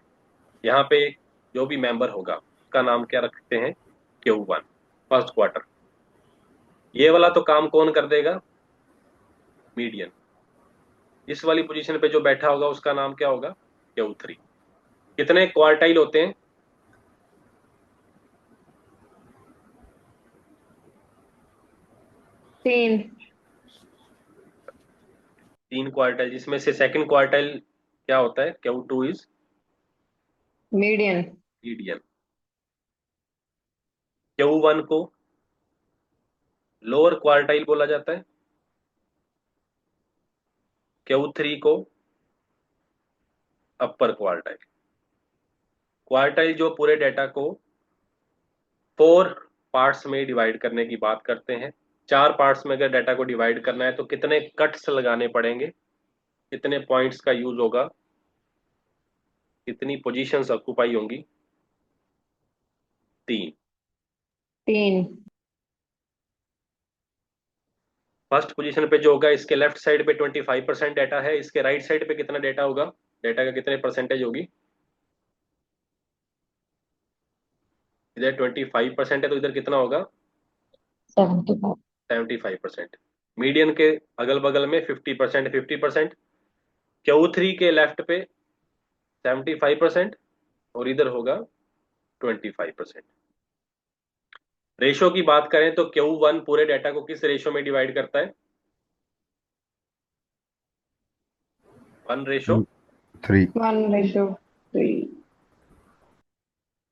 यहाँ पे, जो भी मेंबर होगा उसका नाम क्या रखते हैं? Q1, first quarter. ये वाला तो काम कौन कर देगा? मीडियन। इस वाली पोजीशन पे जो बैठा होगा उसका नाम क्या होगा? Q3। कितने क्वार्टाइल होते हैं? 3। 3 क्वार्टाइल, जिसमें से सेकंड क्वार्टाइल क्या होता है? Q2 is median. Median. Q1 को लोअर क्वार्टाइल बोला जाता है, Q3 को अपर क्वार्टाइल। क्वार्टाइल जो पूरे डेटा को 4 पार्ट्स में डिवाइड करने की बात करते हैं। 4 पार्ट्स में अगर डाटा को डिवाइड करना है तो कितने कट्स लगाने पड़ेंगे, कितने पॉइंट्स का यूज होगा, कितनी पोजीशंस ऑक्यूपाई होंगी? 3। 3। फर्स्ट पोजीशन पे जो होगा, इसके लेफ्ट साइड पे 25% डाटा है, इसके राइट साइड पे कितना डाटा होगा? डाटा का कितने परसेंटेज होगी? इधर 25% है तो इधर कितना होगा? 75। 75%। मीडियन के अगल बगल में 50%, 50%। Q3 के लेफ्ट पे 75% और इधर होगा 25%। रेशो की बात करें तो Q1 पूरे डाटा को किस रेशो में डिवाइड करता है? 1:3। 1:3।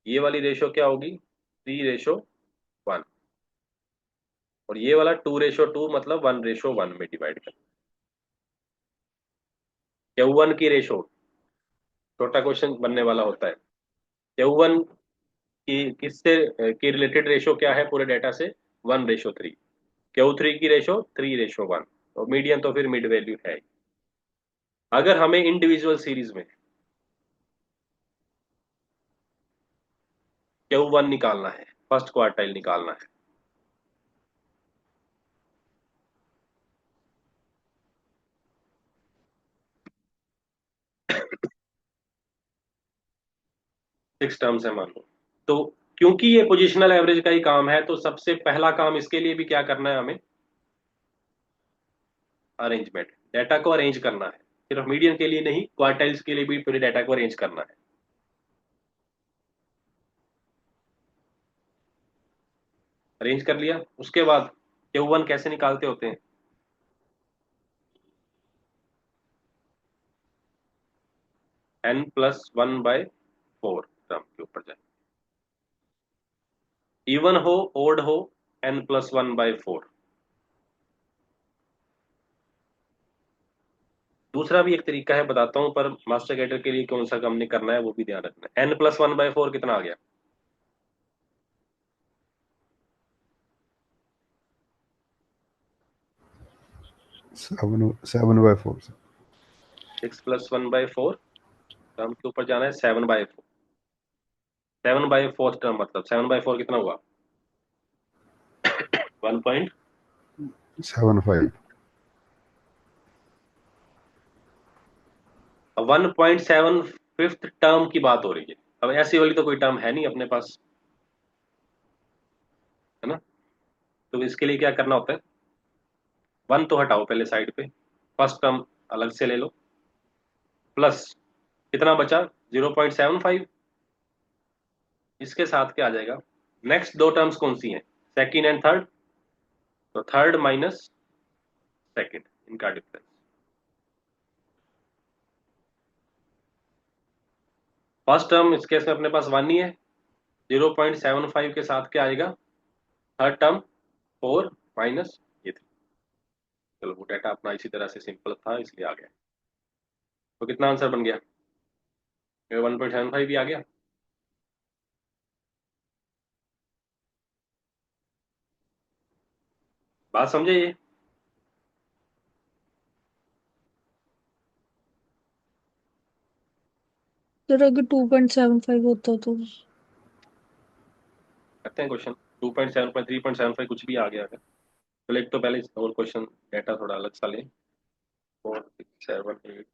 ये वाली रेशो क्या होगी? 3:1। और ये वाला 2:2, मतलब 1:1 में डिवाइड कर। Q1 की रेशो, छोटा क्वेश्चन बनने वाला होता है। Q1 की किससे की रिलेटेड रेशो क्या है पूरे डाटा से? 1:3। Q3 की रेशो 3:1। और मीडियन तो फिर मिड वैल्यू है ही। अगर हमें इंडिविजुअल सीरीज में Q1 निकालना है, फर्स्ट क्वार्टाइल निकालना है, सिक्स टर्म्स है मान लो, तो क्योंकि ये पोजिशनल एवरेज का ही काम है तो सबसे पहला काम इसके लिए भी क्या करना है हमें? अरेंजमेंट। डाटा को अरेंज करना है, सिर्फ मीडियन के लिए नहीं, क्वार्टाइल्स के लिए भी पूरे डाटा को अरेंज करना है। अरेंज कर लिया, उसके बाद Q1 कैसे निकालते होते हैं? n+1/4 टर्म के ऊपर जाए, इवन हो ओड हो, n+1/4। दूसरा भी एक तरीका है, बताता हूं, पर मास्टर कैडर के लिए कौन सा काम नहीं करना है वो भी ध्यान रखना है। n+1/4 कितना आ गया? 7/4। 6+1/4 टर्म के ऊपर जाना है, 7/4। 7/4 टर्म मतलब 7/4 कितना हुआ? 1 7/5। 1.75 टर्म की बात हो रही है। अब ऐसी वाली तो कोई टर्म है नहीं अपने पास, है ना? तो इसके लिए क्या करना होता है? 1 तो हटाओ पहले साइड पे, फर्स्ट टर्म अलग से ले लो, प्लस कितना बचा? 0.75। इसके साथ क्या आ जाएगा? नेक्स्ट दो टर्म्स कौन सी हैं? Second and third. तो थर्ड माइनस सेकंड, इनका डिफरेंस। फर्स्ट टर्म इस केस में अपने पास 1 ही है, 0.75 के साथ क्या आएगा? थर्ड टर्म 4 माइनस ये 3। चलो वो डाटा अपना इसी तरह से सिंपल था इसलिए आ गया। तो कितना आंसर बन गया? 1.75 भी आ गया। बात समझे ये? सर अगर 2.75 होता तो? करते हैं क्वेश्चन। 2.75, 3.75 कुछ भी आ गया अगर। चलो एक तो पहले और क्वेश्चन डाटा थोड़ा अलग सा लें। 4 6 7 8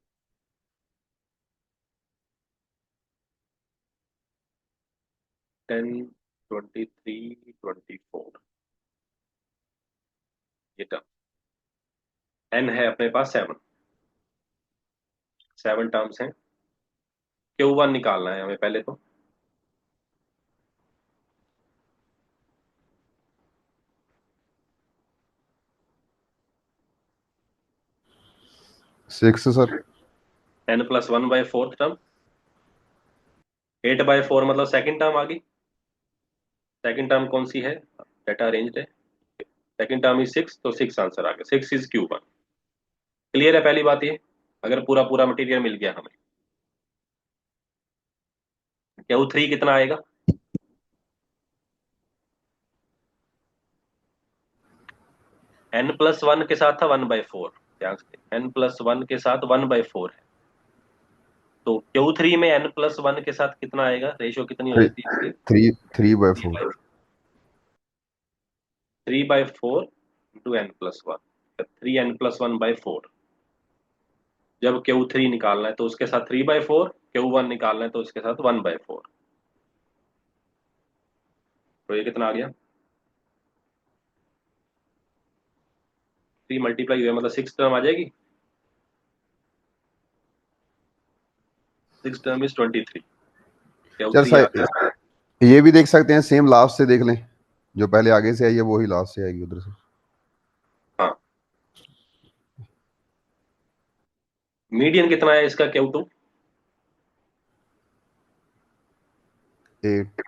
10 23 24 ये टर्म। एन है अपने पास 7 टर्म्स हैं। Q1 निकालना है हमें पहले तो। Six sir. n+1/4 term. 8/4 मतलब सेकंड टर्म आ गई। सेकंड टर्म कौन सी है? डेटा अरेंज्ड है। सेकंड टर्म इज 6, तो 6 आंसर आ गया। 6 इज Q1। क्लियर है पहली बात ये। अगर पूरा पूरा मटेरियल मिल गया हमें। Q3 कितना आएगा? n+1 के साथ था 1/4। ध्यान से n+1 के साथ 1/4 है। तो Q3 में n+1 के साथ कितना आएगा? रेशियो कितनी हो थ्री जाती है इसकी? थ्री 3/4। 3/4 into n+1। 3n+1/4। जब Q3 निकालना है तो उसके साथ 3/4, Q1 निकालना है तो उसके साथ 1/4। तो ये कितना आ गया? 3 मल्टीप्लाई हुआ मतलब 6 टर्म आ जाएगी। 6 टर्म इज 23। चल Q3 आ सर, गया। ये भी देख सकते हैं, सेम लास्ट से देख लें। जो पहले आगे से आई है वही लास्ट से आएगी उधर से। हाँ, मीडियन कितना है इसका Q2? 8।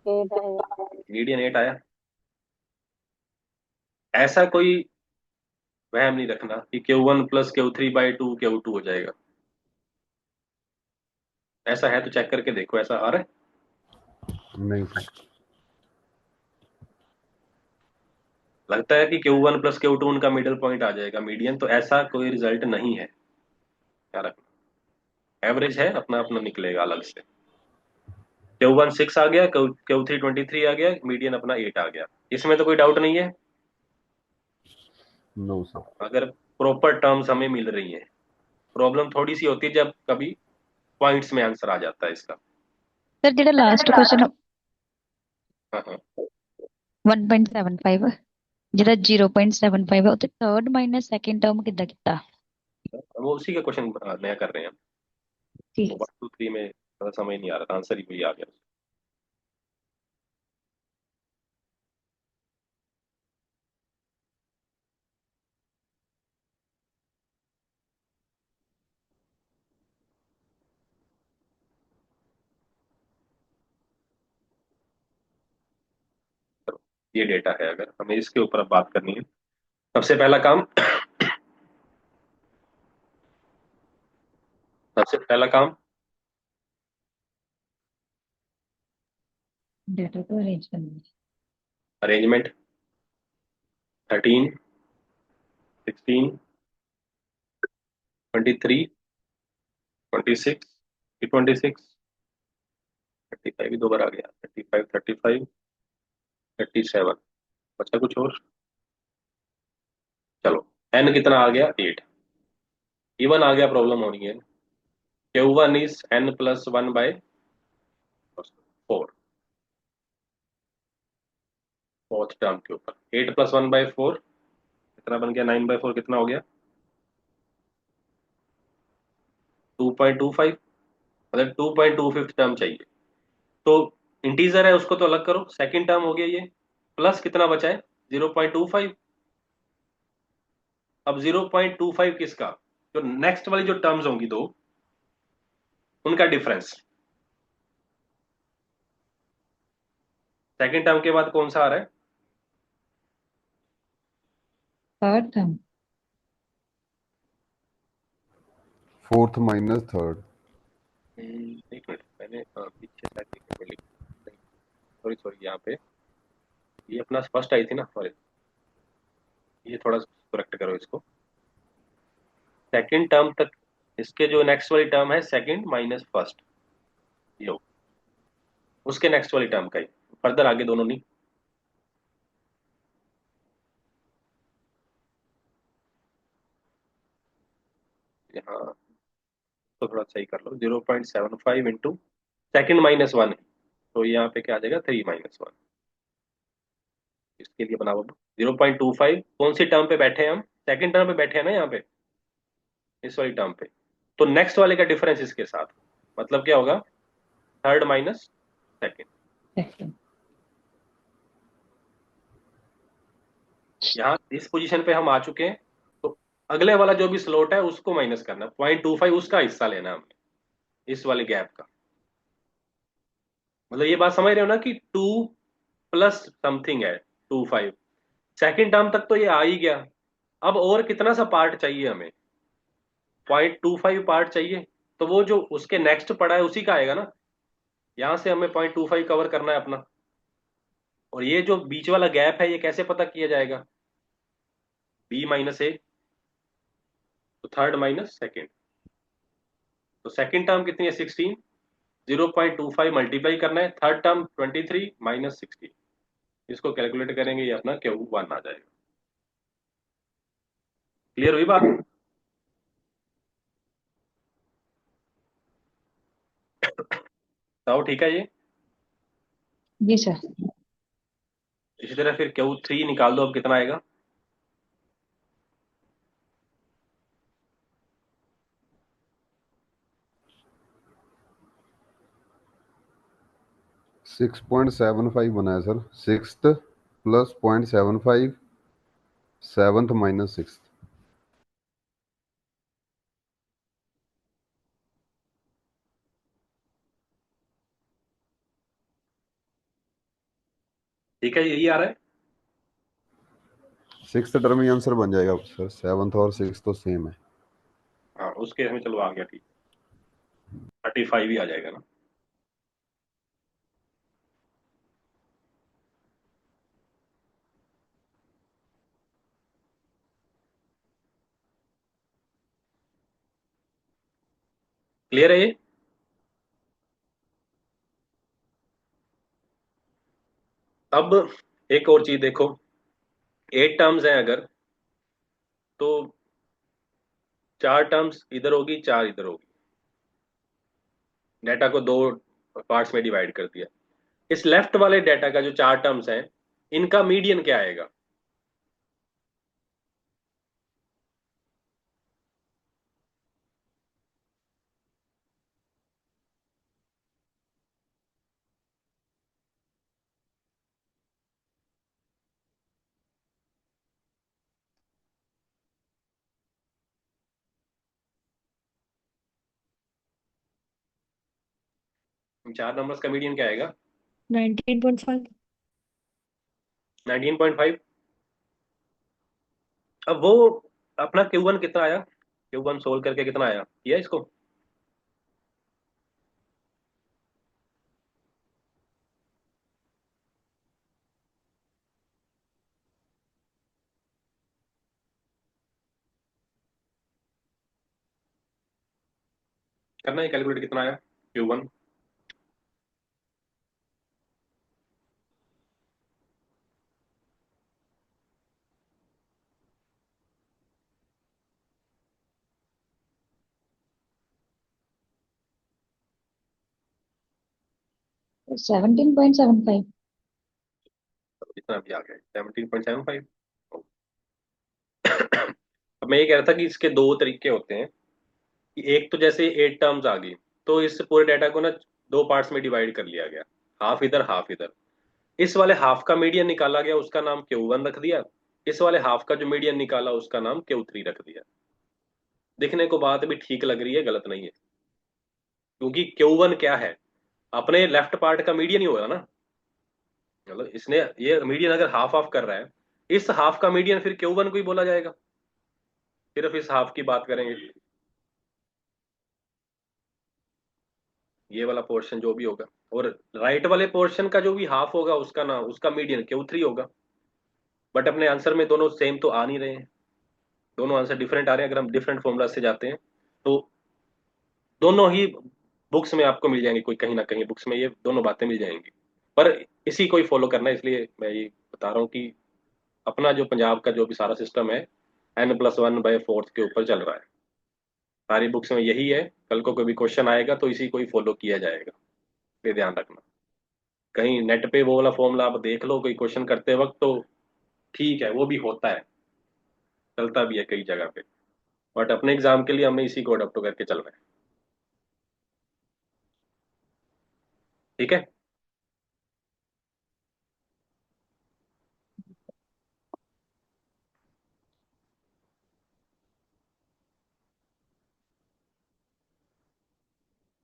8 आएगा। मीडियन 8 आया। ऐसा कोई वहम नहीं रखना कि Q1 + Q3/2 Q2 हो जाएगा। ऐसा है तो चेक करके देखो, ऐसा आ रहा है? नहीं सर। लगता है कि Q1 + Q2 उनका मिडिल पॉइंट आ जाएगा, मीडियन। तो ऐसा कोई रिजल्ट नहीं है। क्या रखना, एवरेज है, अपना अपना निकलेगा अलग से। Q1 6 आ गया, Q3 23 आ गया, मीडियन अपना 8 आ गया। इसमें तो कोई डाउट नहीं है। No sir. अगर प्रॉपर टर्म्स हमें मिल रही हैं। प्रॉब्लम थोड़ी सी होती है जब कभी पॉइंट्स में आंसर आ जाता है इसका। सर ਜਿਹੜਾ ਲਾਸਟ ਕੁਐਸਚਨ हाँ हाँ। 1.75 ਜਿਹੜਾ 0.75 ਹੈ ਉੱਤੇ ਥਰਡ ਮਾਈਨਸ ਸੈਕੰਡ टर्म ਕਿੱਦਾਂ ਕੀਤਾ? वो उसी का क्वेश्चन नया कर रहे हैं हम। ठीक 1 2 3 में थोड़ा समझ नहीं आ रहा था, आंसर ही वही आ गया। चलो, ये डेटा है, अगर हमें इसके ऊपर अब बात करनी है। सबसे पहला काम सबसे पहला काम डाटा को अरेंज करना। अरेंजमेंट। 13 16 23 26 26 35 भी दो बार आ गया। 35 35 37। बचा कुछ और? चलो, एन कितना आ गया? 8। इवन आ गया, प्रॉब्लम होनी है। Q1 is n+1/4। Fourth term के ऊपर 8 + 1/4 कितना बन गया? 9/4 कितना हो गया? 2.25। मतलब 2.25 टर्म चाहिए। तो इंटीजर है उसको तो अलग करो, सेकंड टर्म हो गया ये। प्लस कितना बचा है? 0.25। अब 0.25 किसका? जो नेक्स्ट वाली जो टर्म्स होंगी दो, उनका डिफरेंस। सेकंड टर्म के बाद कौन सा आ रहा है? Third term. Fourth minus third. एक मिनट, मैंने पीछे शायद सॉरी सॉरी, यहाँ पे ये अपना फर्स्ट आई थी ना, सॉरी। ये थोड़ा करेक्ट करो इसको। सेकंड टर्म तक इसके जो नेक्स्ट वाली टर्म है, सेकंड माइनस फर्स्ट, लो उसके नेक्स्ट वाली टर्म का ही। फर्दर आगे दोनों नहीं। यहाँ तो थोड़ा सही कर लो, 0.75 इंटू सेकेंड माइनस वन, तो यहाँ पे क्या आ जाएगा 3 - 1। इसके लिए बनाओ 0.25, कौन सी टर्म पे बैठे हैं हम, सेकंड टर्म पे बैठे हैं ना यहाँ पे, इस वाली टर्म पे। तो नेक्स्ट वाले का डिफरेंस इसके साथ, मतलब क्या होगा, थर्ड माइनस सेकेंड। सेकंड। यहाँ इस पोजीशन पे हम आ चुके हैं, तो अगले वाला जो भी स्लोट है उसको माइनस करना, 0.25 उसका हिस्सा लेना हमने इस वाले गैप का। मतलब ये बात समझ रहे हो ना कि 2 प्लस समथिंग है 25, सेकेंड टर्म तक तो ये आ ही गया, अब और कितना सा पार्ट चाहिए हमें, 0.25 पार्ट चाहिए, तो वो जो उसके नेक्स्ट पड़ा है उसी का आएगा ना, यहां से हमें 0.25 कवर करना है अपना। और ये जो बीच वाला गैप है ये कैसे पता किया जाएगा, B - A, तो थर्ड माइनस सेकेंड। तो सेकेंड टर्म कितनी है 16, 0.25 मल्टीप्लाई करना है, थर्ड टर्म 23 - 16, इसको कैलकुलेट करेंगे ये अपना Q1 आ जाएगा। क्लियर हुई बात? तो ठीक है ये। जी सर। इसी तरह फिर Q3 निकाल दो, अब कितना आएगा, 6.75 बना है sir, sixth plus 0.75, seventh minus sixth. ठीक है यही आ रहा है। सिक्स्थ टर्म ही आंसर बन जाएगा सर, सेवन्थ और सिक्स्थ तो सेम है। हाँ उस केस में चलो आ गया, ठीक, 35 ही आ जाएगा ना। क्लियर है ये? अब एक और चीज देखो, 8 टर्म्स हैं अगर, तो 4 टर्म्स इधर होगी, 4 इधर होगी, डाटा को 2 पार्ट्स में डिवाइड कर दिया। इस लेफ्ट वाले डाटा का जो 4 टर्म्स हैं, इनका मीडियन क्या आएगा, 4 नंबर्स का मीडियन क्या आएगा, 19.5। 19.5। अब वो अपना Q1 कितना आया, Q1 सोल्व करके कितना आया, किया इसको, करना है कैलकुलेट, कितना आया Q1, तो 17.75। इतना भी आ गया 17.75। अब मैं ये कह रहा था कि इसके दो तरीके होते हैं, कि एक तो जैसे 8 टर्म्स आ गई, तो इस पूरे डाटा को ना 2 पार्ट्स में डिवाइड कर लिया गया, हाफ इधर हाफ इधर, इस वाले हाफ का मीडियन निकाला गया, उसका नाम Q1 रख दिया, इस वाले हाफ का जो मीडियन निकाला उसका नाम Q3 रख दिया। दिखने को बात भी ठीक लग रही है, गलत नहीं है, क्योंकि Q1 क्या है, अपने लेफ्ट पार्ट का मीडियन ही होगा ना, मतलब इसने ये मीडियन अगर हाफ हाफ कर रहा है, इस हाफ का मीडियन फिर Q1 को ही बोला जाएगा, सिर्फ इस हाफ की बात करेंगे, ये वाला पोर्शन जो भी होगा, और राइट वाले पोर्शन का जो भी हाफ होगा उसका नाम, उसका मीडियन Q3 होगा। बट अपने आंसर में दोनों सेम तो आ नहीं रहे हैं, दोनों आंसर डिफरेंट आ रहे हैं, अगर हम डिफरेंट फॉर्मूला से जाते हैं तो दोनों ही बुक्स में आपको मिल जाएंगे, कोई कहीं ना कहीं बुक्स में ये दोनों बातें मिल जाएंगी, पर इसी को ही फॉलो करना है, इसलिए मैं ये बता रहा हूँ कि अपना जो पंजाब का जो भी सारा सिस्टम है N+1/4 के ऊपर चल रहा है। सारी बुक्स में यही है। कल को कोई भी क्वेश्चन आएगा तो इसी को ही फॉलो किया जाएगा, ये ध्यान रखना। कहीं नेट पे वो वाला फॉर्मूला आप देख लो कोई क्वेश्चन करते वक्त तो ठीक है, वो भी होता है, चलता भी है कई जगह पे, बट अपने एग्जाम के लिए हमें इसी को अडॉप्ट करके चलना है। ठीक है।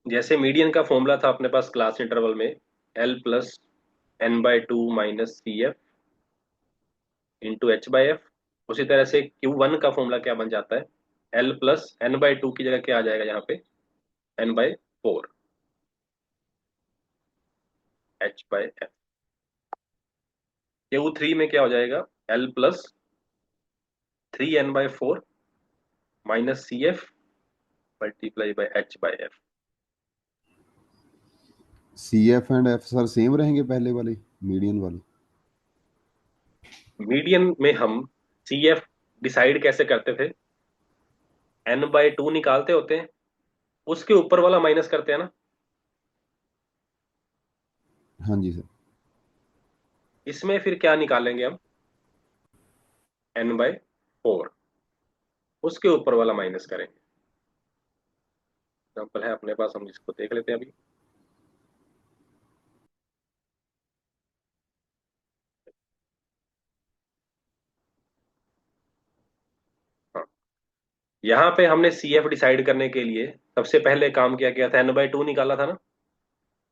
जैसे मीडियन का फॉर्मूला था अपने पास क्लास इंटरवल में, L+N/2 - CF इंटू H/F। उसी तरह से Q1 का फॉर्मूला क्या बन जाता है, L+N/2 की जगह क्या आ जाएगा यहाँ पे, N/4 H/F। Q3 में क्या हो जाएगा, L+3N/4 -CF multiply by H/F। CF and F sir same रहेंगे पहले वाले मीडियन वाले? मीडियन में हम CF डिसाइड कैसे करते थे, N/2 निकालते होते हैं, उसके ऊपर वाला माइनस करते हैं ना। हाँ जी सर। इसमें फिर क्या निकालेंगे हम, N/4 उसके ऊपर वाला माइनस करेंगे। एग्जाम्पल है अपने पास, हम इसको देख लेते हैं अभी। हाँ, यहाँ पे हमने CF डिसाइड करने के लिए सबसे पहले काम क्या किया था, N/2 निकाला था ना।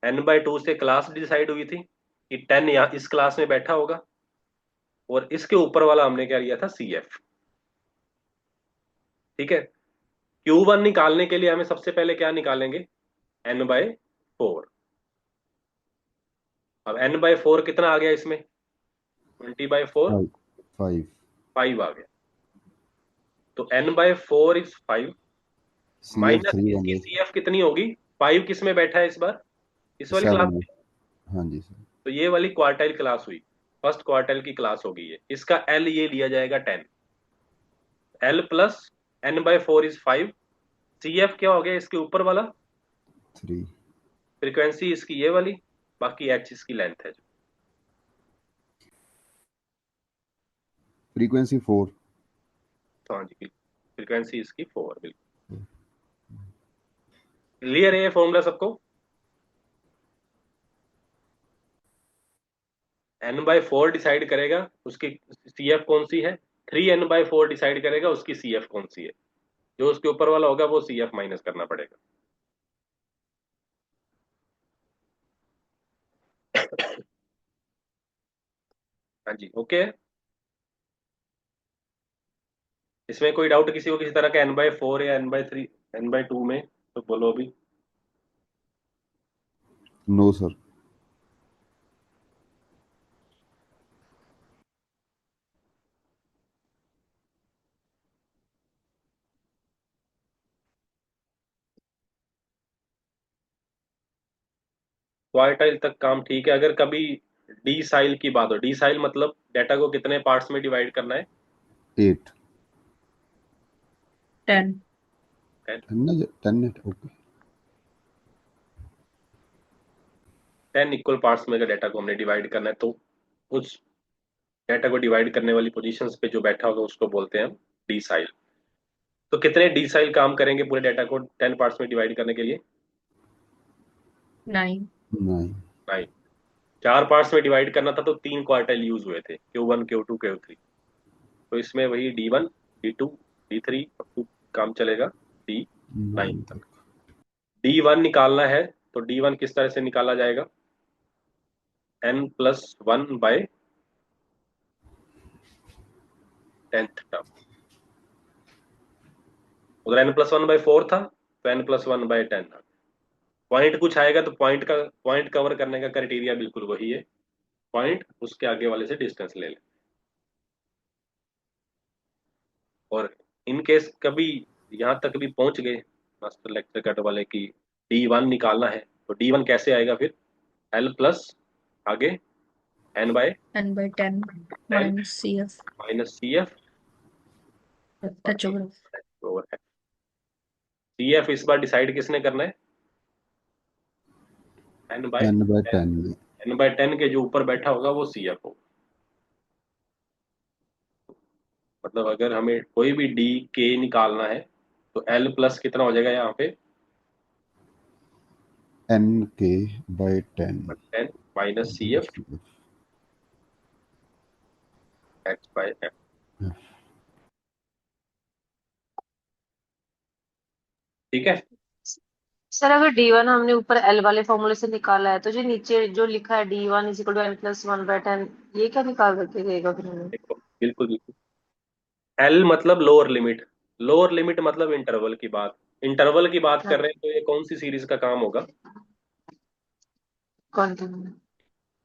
N/2 से क्लास डिसाइड हुई थी कि 10 यहाँ इस क्लास में बैठा होगा, और इसके ऊपर वाला हमने क्या लिया था, CF। ठीक है। Q1 निकालने के लिए हमें सबसे पहले क्या निकालेंगे, N/4। अब N/4 कितना आ गया इसमें, 20/4, 5 5 आ गया। तो N/4 इज 5 CF माइनस 3 बन इसकी गए। CF कितनी होगी, 5 किस में बैठा है इस बार, इस वाली 7 क्लास में। में। हाँ जी सर। तो ये वाली क्वार्टाइल क्लास हुई, फर्स्ट क्वार्टाइल की क्लास होगी ये। इसका L ये लिया जाएगा 10। L+N/4 is 5। CF क्या हो गया इसके ऊपर वाला, 3। फ्रीक्वेंसी इसकी ये वाली, बाकी H इसकी लेंथ है। फ्रीक्वेंसी 4। तो हाँ जी, फ्रीक्वेंसी इसकी 4, बिल्कुल क्लियर है ये फॉर्मूला सबको। N/4 डिसाइड करेगा उसकी CF कौन सी है, 3N/4 डिसाइड करेगा उसकी CF कौन सी है। जो उसके ऊपर वाला होगा वो CF माइनस करना पड़ेगा। हाँ जी, ओके। इसमें कोई डाउट किसी को किसी तरह का N/4 या N/3 N/2 में, तो बोलो अभी। No sir. क्वार्टाइल तक काम ठीक है। अगर कभी डी साइल की बात हो, डी साइल मतलब डेटा को कितने पार्ट्स में डिवाइड करना है, 8। 10। 10 ओके। 10 इक्वल पार्ट्स में अगर डेटा को हमने डिवाइड करना है, तो उस डेटा को डिवाइड करने वाली पोजीशंस पे जो बैठा होगा उसको बोलते हैं हम डी साइल। तो कितने डी साइल काम करेंगे पूरे डेटा को 10 पार्ट्स में डिवाइड करने के लिए, 9। 9। 9। 4 पार्ट्स में डिवाइड करना था तो 3 क्वार्टाइल यूज हुए थे, Q1 Q2 Q3। तो इसमें वही D1 D2 D3 up to काम चलेगा D9 9 तक। तक। D1 निकालना है तो D1 किस तरह से निकाला जाएगा, N+1/10th टर्म। उधर N+1/4 था तो N+1/10 था। पॉइंट कुछ आएगा तो पॉइंट कवर करने का क्राइटेरिया बिल्कुल वही है, पॉइंट उसके आगे वाले से डिस्टेंस ले ले। और इन केस कभी यहाँ तक भी पहुंच गए मास्टर लेक्चर कट वाले की D1 निकालना है, तो D1 कैसे आएगा फिर, L प्लस आगे N/10 N/10 - CF minus CF H over F। Over है। CF इस बार डिसाइड किसने करना है? n bye 10/10। n/10 के जो ऊपर बैठा होगा वो CF होगा। मतलब अगर हमें कोई भी D K निकालना है तो L प्लस कितना हो जाएगा यहाँ पे? NK/10 10 minus CF H/M। ठीक है। सर अगर D1 हमने ऊपर एल वाले फॉर्मूले से निकाला है तो जो नीचे जो लिखा है D1 is equal to n+1/10, ये क्या निकाल करके देगा फिर हमें? देखो बिल्कुल बिल्कुल, L मतलब लोअर लिमिट, लोअर लिमिट मतलब इंटरवल की बात, इंटरवल की बात कर हाँ, रहे हैं, तो ये कौन सी सीरीज का काम होगा? कंटिन्यू।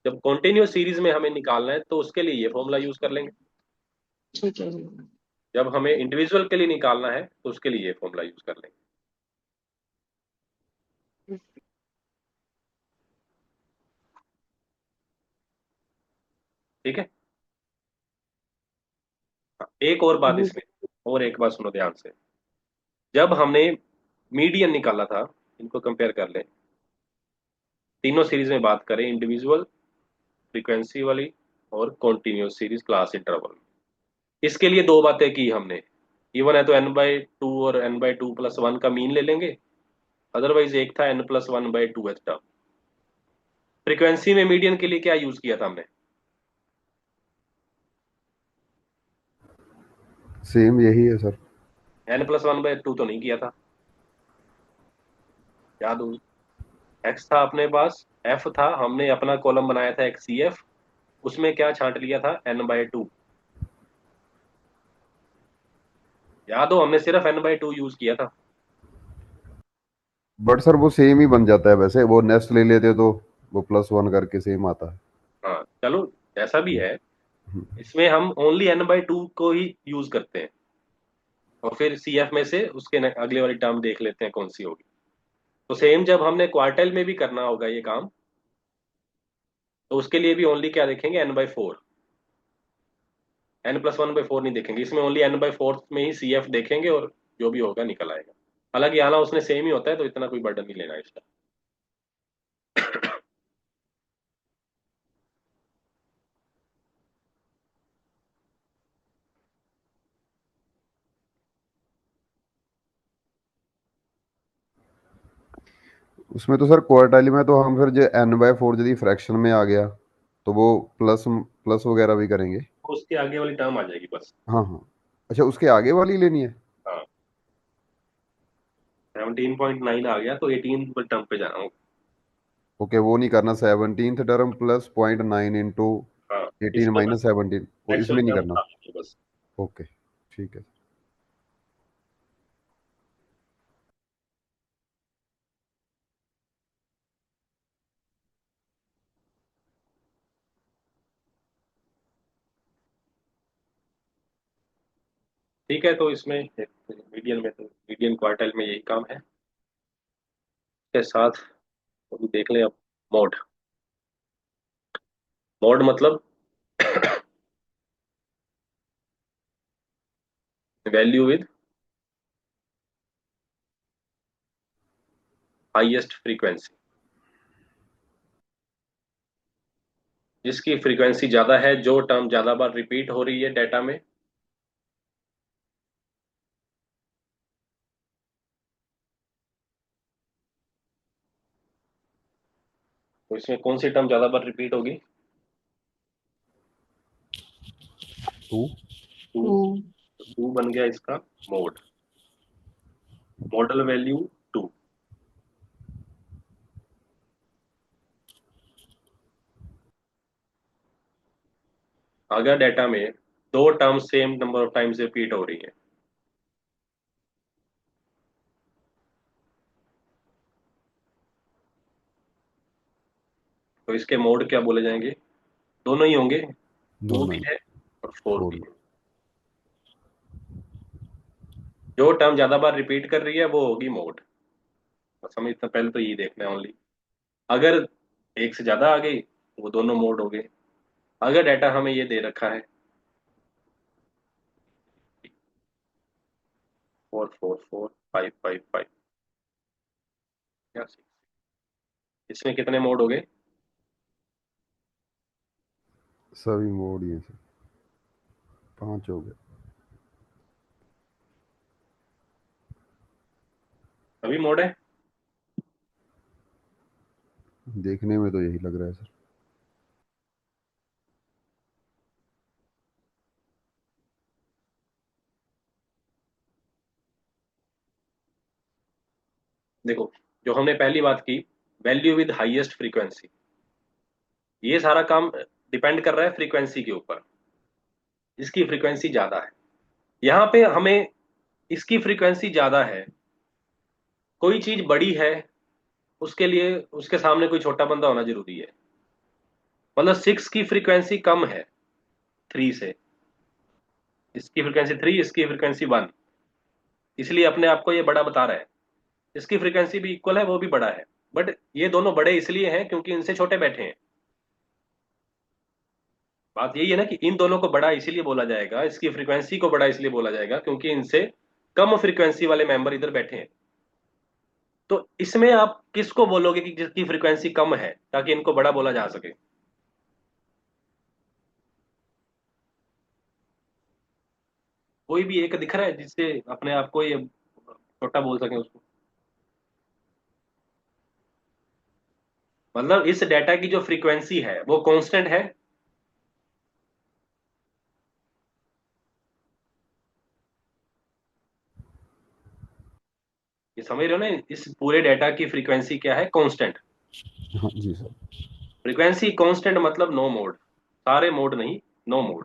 जब कॉन्टिन्यूस सीरीज में हमें निकालना है तो उसके लिए ये फॉर्मूला यूज कर लेंगे। ठीक है जी। जब हमें इंडिविजुअल के लिए निकालना है तो उसके लिए ये फॉर्मूला यूज कर लेंगे। ठीक है। हाँ, एक और बात जी। इसमें, और एक बात सुनो ध्यान से। जब हमने मीडियन निकाला था, इनको कंपेयर कर लें, तीनों सीरीज में बात करें, इंडिविजुअल, फ्रीक्वेंसी वाली और कॉन्टिन्यूस सीरीज क्लास इंटरवल, इसके लिए दो बातें की हमने। इवन है तो n/2 और n/2+1 का मीन ले लेंगे, अदरवाइज एक था n+1/2h टर्म। फ्रीक्वेंसी में मीडियन के लिए क्या यूज किया था हमने? सेम यही है सर। n+1/2 तो नहीं किया था, याद हो? x था अपने पास, f था, हमने अपना कॉलम बनाया था XCF, उसमें क्या छांट लिया था? n/2। याद हो, हमने सिर्फ n/2 यूज किया था। बट सर वो सेम ही बन जाता है, वैसे वो नेस्ट ले लेते तो वो +1 करके सेम आता है। हाँ चलो, जैसा भी है, हम्म। इसमें हम ओनली n/2 को ही यूज करते हैं, और फिर CF में से उसके अगले वाली टर्म देख लेते हैं कौन सी होगी। तो सेम जब हमने क्वार्टाइल में भी करना होगा ये काम, तो उसके लिए भी ओनली क्या देखेंगे? n/4। n+1/4 नहीं देखेंगे, इसमें ओनली n/4 में ही CF देखेंगे, और जो भी होगा निकल आएगा। हालांकि आना उसने सेम ही होता है, तो इतना कोई बर्डन नहीं लेना इसका। उसमें तो सर क्वार्टाइल में तो हम फिर जो n/4 यदि फ्रैक्शन में आ गया तो वो प्लस प्लस वगैरह भी करेंगे। तो उसके आगे वाली टर्म आ जाएगी बस। हाँ हाँ। अच्छा, उसके आगे वाली लेनी है। हाँ, 17.9 आ गया तो 18 टर्म पे जाना होगा। ओके, वो नहीं करना, 17th टर्म +0.9 इंटू हाँ, 18 इसको बस माइनस 17, वो एक्चुअल इसमें नहीं टर्म करना। उठा लीजिए बस। ओके, ठीक है। ठीक है, तो इसमें मीडियन में, तो मीडियन क्वार्टाइल में यही काम है। के साथ अभी देख लें अब मोड। मोड मतलब वैल्यू विद हाईएस्ट फ्रीक्वेंसी, जिसकी फ्रीक्वेंसी ज्यादा है, जो टर्म ज्यादा बार रिपीट हो रही है डेटा में, तो इसमें कौन सी टर्म ज्यादा बार रिपीट होगी? 2। 2। टू। 2 बन गया इसका मोड, मॉडल वैल्यू 2। अगर डेटा में दो term same number of times repeat हो रही है, तो इसके मोड क्या बोले जाएंगे? दोनों ही होंगे, 2 दोनों भी ही। है और 4 4 भी भी। है। जो टर्म ज्यादा बार रिपीट कर रही है वो होगी मोड। बस हमें इतना पहले तो यही देखना है ओनली। अगर एक से ज्यादा आ गई तो वो दोनों मोड हो गए। अगर डाटा हमें ये दे रखा है 4 4 4 5 5 5, या 6। इसमें कितने मोड हो गए? सभी मोड ये सर 5 हो गए। अभी मोड है? देखने में तो यही लग रहा है सर। देखो, जो हमने पहली बात की, वैल्यू विद हाईएस्ट फ्रीक्वेंसी, ये सारा काम डिपेंड कर रहा है फ्रीक्वेंसी के ऊपर। इसकी फ्रीक्वेंसी ज्यादा है, यहाँ पे हमें इसकी फ्रीक्वेंसी ज्यादा है, कोई चीज बड़ी है, उसके लिए उसके सामने कोई छोटा बंदा होना जरूरी है। मतलब 6 की फ्रीक्वेंसी कम है 3 से, इसकी फ्रीक्वेंसी 3, इसकी फ्रीक्वेंसी 1, इसलिए अपने आप को ये बड़ा बता रहा है। इसकी फ्रीक्वेंसी भी इक्वल है, वो भी बड़ा है, बट ये दोनों बड़े इसलिए हैं क्योंकि इनसे छोटे बैठे हैं। बात यही है ना कि इन दोनों को बड़ा इसलिए बोला जाएगा, इसकी फ्रीक्वेंसी को बड़ा इसलिए बोला जाएगा क्योंकि इनसे कम फ्रीक्वेंसी वाले मेंबर इधर बैठे हैं। तो इसमें आप किसको बोलोगे कि जिसकी फ्रीक्वेंसी कम है, ताकि इनको बड़ा बोला जा सके? कोई भी एक दिख रहा है जिससे अपने आप को ये छोटा बोल सके उसको? मतलब इस डेटा की जो फ्रीक्वेंसी है वो कांस्टेंट है। ये समझ रहे हो ना, इस पूरे डेटा की फ्रीक्वेंसी क्या है? कांस्टेंट। हाँ जी सर। फ्रीक्वेंसी कांस्टेंट मतलब नो मोड, सारे मोड नहीं, नो मोड।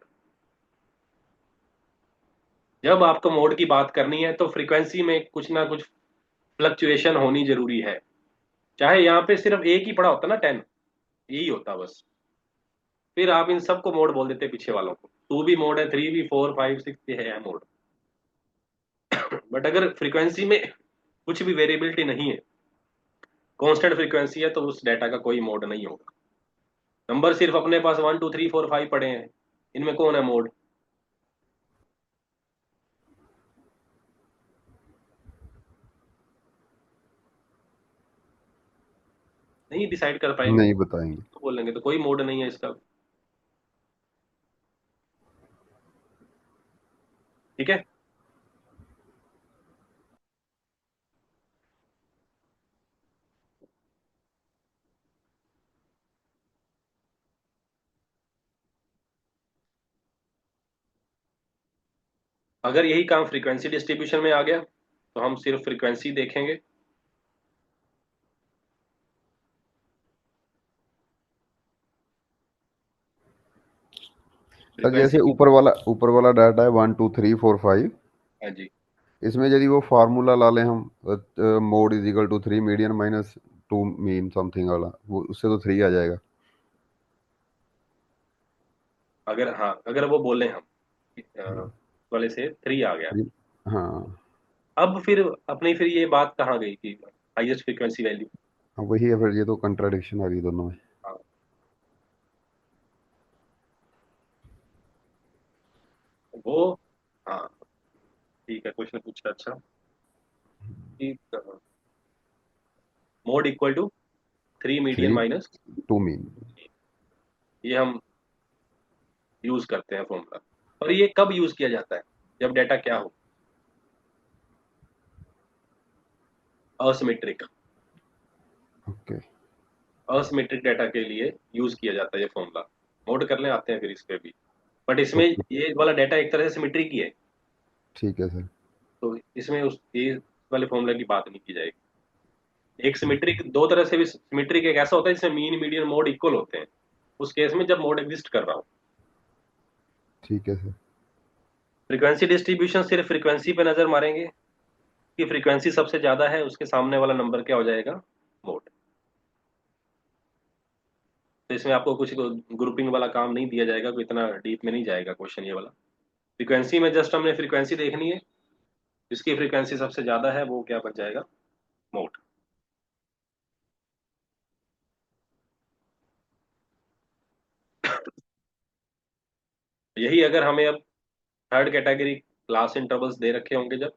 जब आपको मोड की बात करनी है तो फ्रीक्वेंसी में कुछ ना कुछ फ्लक्चुएशन होनी जरूरी है। चाहे यहाँ पे सिर्फ एक ही पड़ा होता ना 10, यही होता बस, फिर आप इन सबको मोड बोल देते पीछे वालों को। 2 भी मोड है, 3 भी, 4 5 6 ये है मोड। बट अगर फ्रीक्वेंसी में कुछ भी वेरिएबिलिटी नहीं है, कांस्टेंट फ्रीक्वेंसी है, तो उस डाटा का कोई मोड नहीं होगा। नंबर सिर्फ अपने पास 1 2 3 4 5 पड़े हैं, इनमें कौन है मोड? नहीं डिसाइड कर पाएंगे, नहीं बताएंगे। तो बोलेंगे तो कोई मोड नहीं है इसका। ठीक है। अगर यही काम फ्रीक्वेंसी डिस्ट्रीब्यूशन में आ गया तो हम सिर्फ फ्रीक्वेंसी देखेंगे। सर फ्रीक्वेंसी जैसे की, ऊपर वाला डाटा है 1 2 3 4 5, हाँ जी, इसमें यदि वो फार्मूला ला लें हम, mode is equal to 3 median minus 2 mean something वाला, वो उससे तो 3 आ जाएगा। अगर हाँ अगर वो बोले हम वाले से 3 आ गया, जी। हाँ। अब फिर अपनी फिर ये बात कहाँ गई कि हाईएस्ट फ्रीक्वेंसी वैल्यू? हाँ, वही है फिर, ये तो कंट्राडिक्शन आ गई दोनों में। हाँ, वो, हाँ ठीक है, क्वेश्चन पूछा अच्छा कि mode equal to 3 median 3 minus, 2 mean. ये हम यूज करते हैं फॉर्मूला। और ये कब यूज किया जाता है? जब डेटा क्या हो? असिमेट्रिक। ओके। असिमेट्रिक डेटा के लिए यूज किया जाता है ये फॉर्मूला। नोट कर लें, आते हैं फिर इस पे भी। बट इसमें ओके ये वाला डेटा एक तरह से सिमेट्रिक ही है, ठीक है सर। तो इसमें उस ये वाले फॉर्मूला की बात नहीं की जाएगी। एक सिमेट्रिक दो तरह से भी, सिमेट्रिक एक ऐसा होता है जिसमें मीन मीडियन मोड इक्वल होते हैं, उस केस में जब मोड एग्जिस्ट कर रहा हो। ठीक है सर। फ्रीक्वेंसी डिस्ट्रीब्यूशन सिर्फ फ्रीक्वेंसी पे नजर मारेंगे कि फ्रीक्वेंसी सबसे ज्यादा है, उसके सामने वाला नंबर क्या हो जाएगा? मोड। तो इसमें आपको कुछ ग्रुपिंग वाला काम नहीं दिया जाएगा, कोई इतना डीप में नहीं जाएगा क्वेश्चन ये वाला। फ्रीक्वेंसी में जस्ट हमने फ्रीक्वेंसी देखनी है, जिसकी फ्रीक्वेंसी सबसे ज्यादा है वो क्या बन जाएगा? मोड। यही अगर हमें अब थर्ड कैटेगरी क्लास इंटरवल्स दे रखे होंगे जब,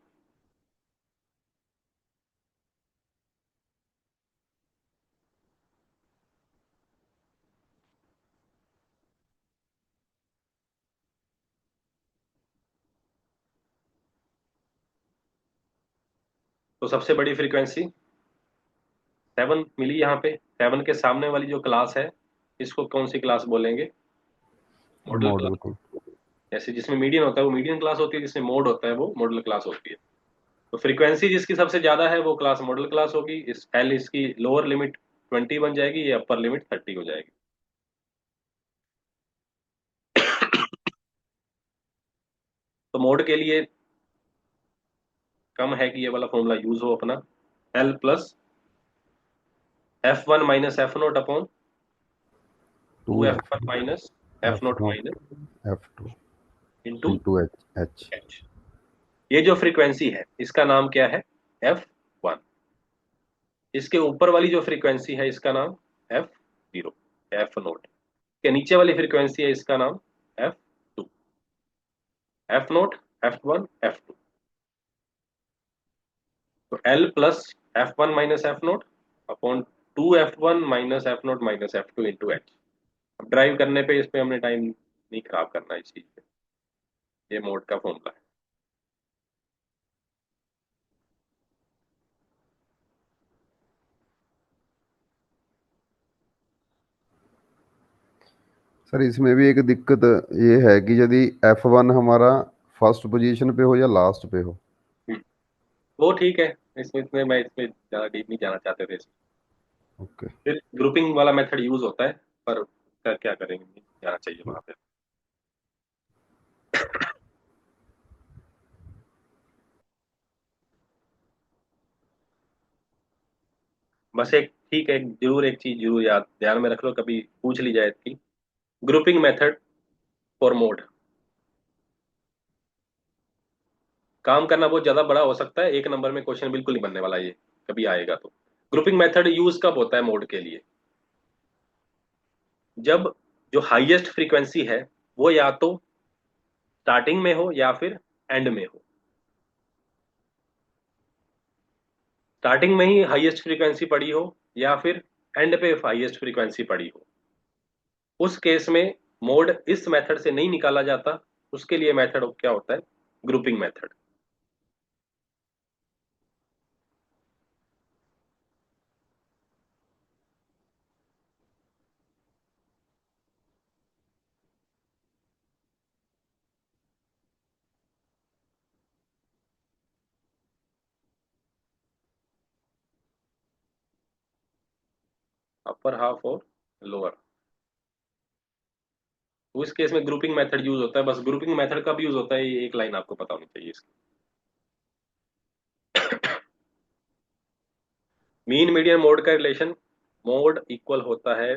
तो सबसे बड़ी फ्रीक्वेंसी 7 मिली यहाँ पे। 7 के सामने वाली जो क्लास है इसको कौन सी क्लास बोलेंगे? Model model class. को। जैसे जिसमें मीडियन होता है वो मीडियन क्लास होती है, जिसमें मोड होता है वो मॉडल क्लास होती है। तो फ्रीक्वेंसी जिसकी सबसे ज्यादा है वो क्लास मॉडल क्लास होगी। इस एल इसकी लोअर लिमिट 20 बन जाएगी, ये अपर लिमिट 30 हो जाएगी। तो मोड के लिए कम है कि ये वाला फॉर्मूला यूज हो अपना, L plus F1 minus F naught upon 2F1 minus F F note not minus F2 into into H। H. ये जो फ्रीक्वेंसी है इसका नाम क्या है? F1। इसके ऊपर वाली जो फ्रीक्वेंसी है इसका नाम F0, एफ नोट। के नीचे वाली फ्रीक्वेंसी है इसका नाम F2। F note, F1, F2। तो L plus F1 minus F naught upon 2F1 minus F note minus F2 into H. अब ड्राइव करने पे इस पे हमने टाइम नहीं खराब करना है इस चीज पे। ये मोड का फॉर्मूला है। सर इसमें भी एक दिक्कत ये है कि यदि F1 हमारा फर्स्ट पोजीशन पे हो या लास्ट पे हो। हम्म, वो ठीक है। इसमें इतने मैं इसमें ज्यादा डीप नहीं जाना चाहते थे। ओके। फिर ग्रुपिंग वाला मेथड यूज होता है, पर क्या करेंगे, नहीं जाना चाहिए वहां पे। बस एक ठीक है, जरूर एक चीज जरूर याद ध्यान में रख लो, कभी पूछ ली जाए इसकी। ग्रुपिंग मेथड फॉर मोड काम करना बहुत ज्यादा बड़ा हो सकता है, एक नंबर में क्वेश्चन बिल्कुल नहीं बनने वाला ये, कभी आएगा तो। ग्रुपिंग मेथड यूज कब होता है मोड के लिए? जब जो हाईएस्ट फ्रीक्वेंसी है वो या तो स्टार्टिंग में हो या फिर एंड में हो। स्टार्टिंग में ही हाईएस्ट फ्रीक्वेंसी पड़ी हो या फिर एंड पे हाईएस्ट फ्रीक्वेंसी पड़ी हो, उस केस में मोड इस मेथड से नहीं निकाला जाता। उसके लिए मेथड क्या होता है? Grouping method. अपर हाफ और लोअर। तो इस केस में ग्रुपिंग मेथड यूज होता है। बस ग्रुपिंग मेथड कब यूज होता है ये एक लाइन आपको पता होनी चाहिए इसकी। मीन मीडियन मोड का रिलेशन, मोड इक्वल होता है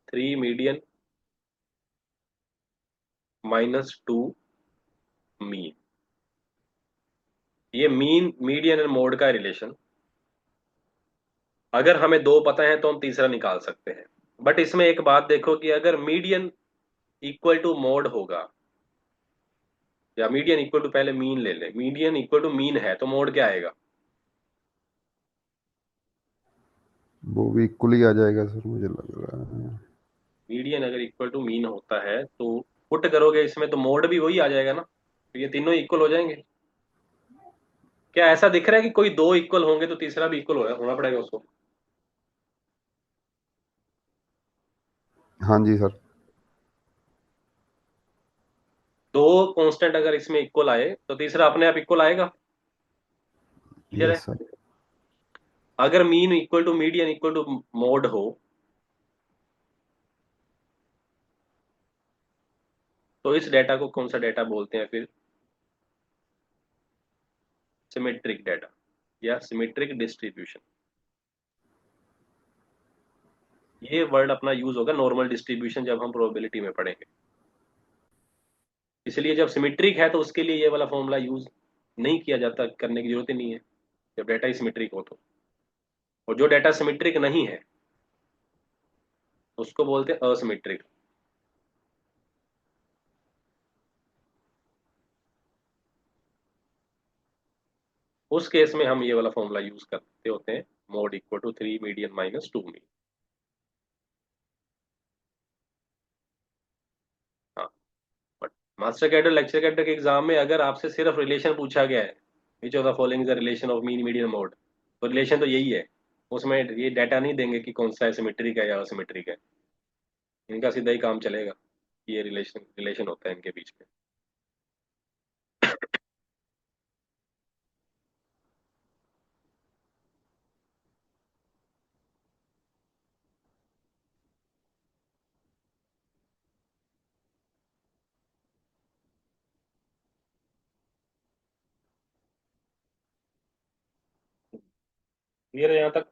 3 मीडियन माइनस 2 मीन। ये मीन मीडियन एंड मोड का रिलेशन, अगर हमें दो पता है तो हम तीसरा निकाल सकते हैं। बट इसमें एक बात देखो कि अगर मीडियन इक्वल टू मोड होगा, या मीडियन इक्वल टू, पहले मीन ले लें, मीडियन इक्वल टू मीन है तो मोड क्या आएगा? वो भी इक्वल ही आ जाएगा सर, मुझे लग रहा है। मीडियन अगर इक्वल टू मीन होता है तो पुट करोगे इसमें तो मोड भी वही आ जाएगा ना, तो ये तीनों इक्वल हो जाएंगे। क्या ऐसा दिख रहा है कि कोई दो इक्वल होंगे तो तीसरा भी इक्वल होना पड़ेगा उसको? हाँ जी सर। दो कांस्टेंट अगर इसमें इक्वल आए तो तीसरा अपने आप इक्वल आएगा। क्लियर है? Yes sir. अगर mean equal to median equal to mode हो तो इस डेटा को कौन सा डेटा बोलते हैं फिर? सिमेट्रिक डेटा या सिमेट्रिक डिस्ट्रीब्यूशन। ये वर्ड अपना यूज होगा नॉर्मल डिस्ट्रीब्यूशन जब हम प्रोबेबिलिटी में पढ़ेंगे। इसलिए जब सिमेट्रिक है तो उसके लिए ये वाला फॉर्मूला यूज नहीं किया जाता, करने की जरूरत ही नहीं है जब डेटा सिमेट्रिक हो तो। और जो डेटा सिमेट्रिक नहीं है उसको बोलते हैं असिमेट्रिक। उस केस में हम ये वाला फॉर्मूला यूज करते होते हैं, mode equal to 3 median minus 2 mean. हाँ, but master cadre lecture cadre के एग्जाम में अगर आपसे सिर्फ रिलेशन पूछा गया है which of the following is the relation of mean median mode. तो रिलेशन तो यही है, उसमें ये डाटा नहीं देंगे कि कौन सा सिमेट्रिक है या असिमेट्रिक है, इनका सीधा ही काम चलेगा, ये रिलेशन रिलेशन होता है इनके बीच में। क्लियर है यहाँ तक?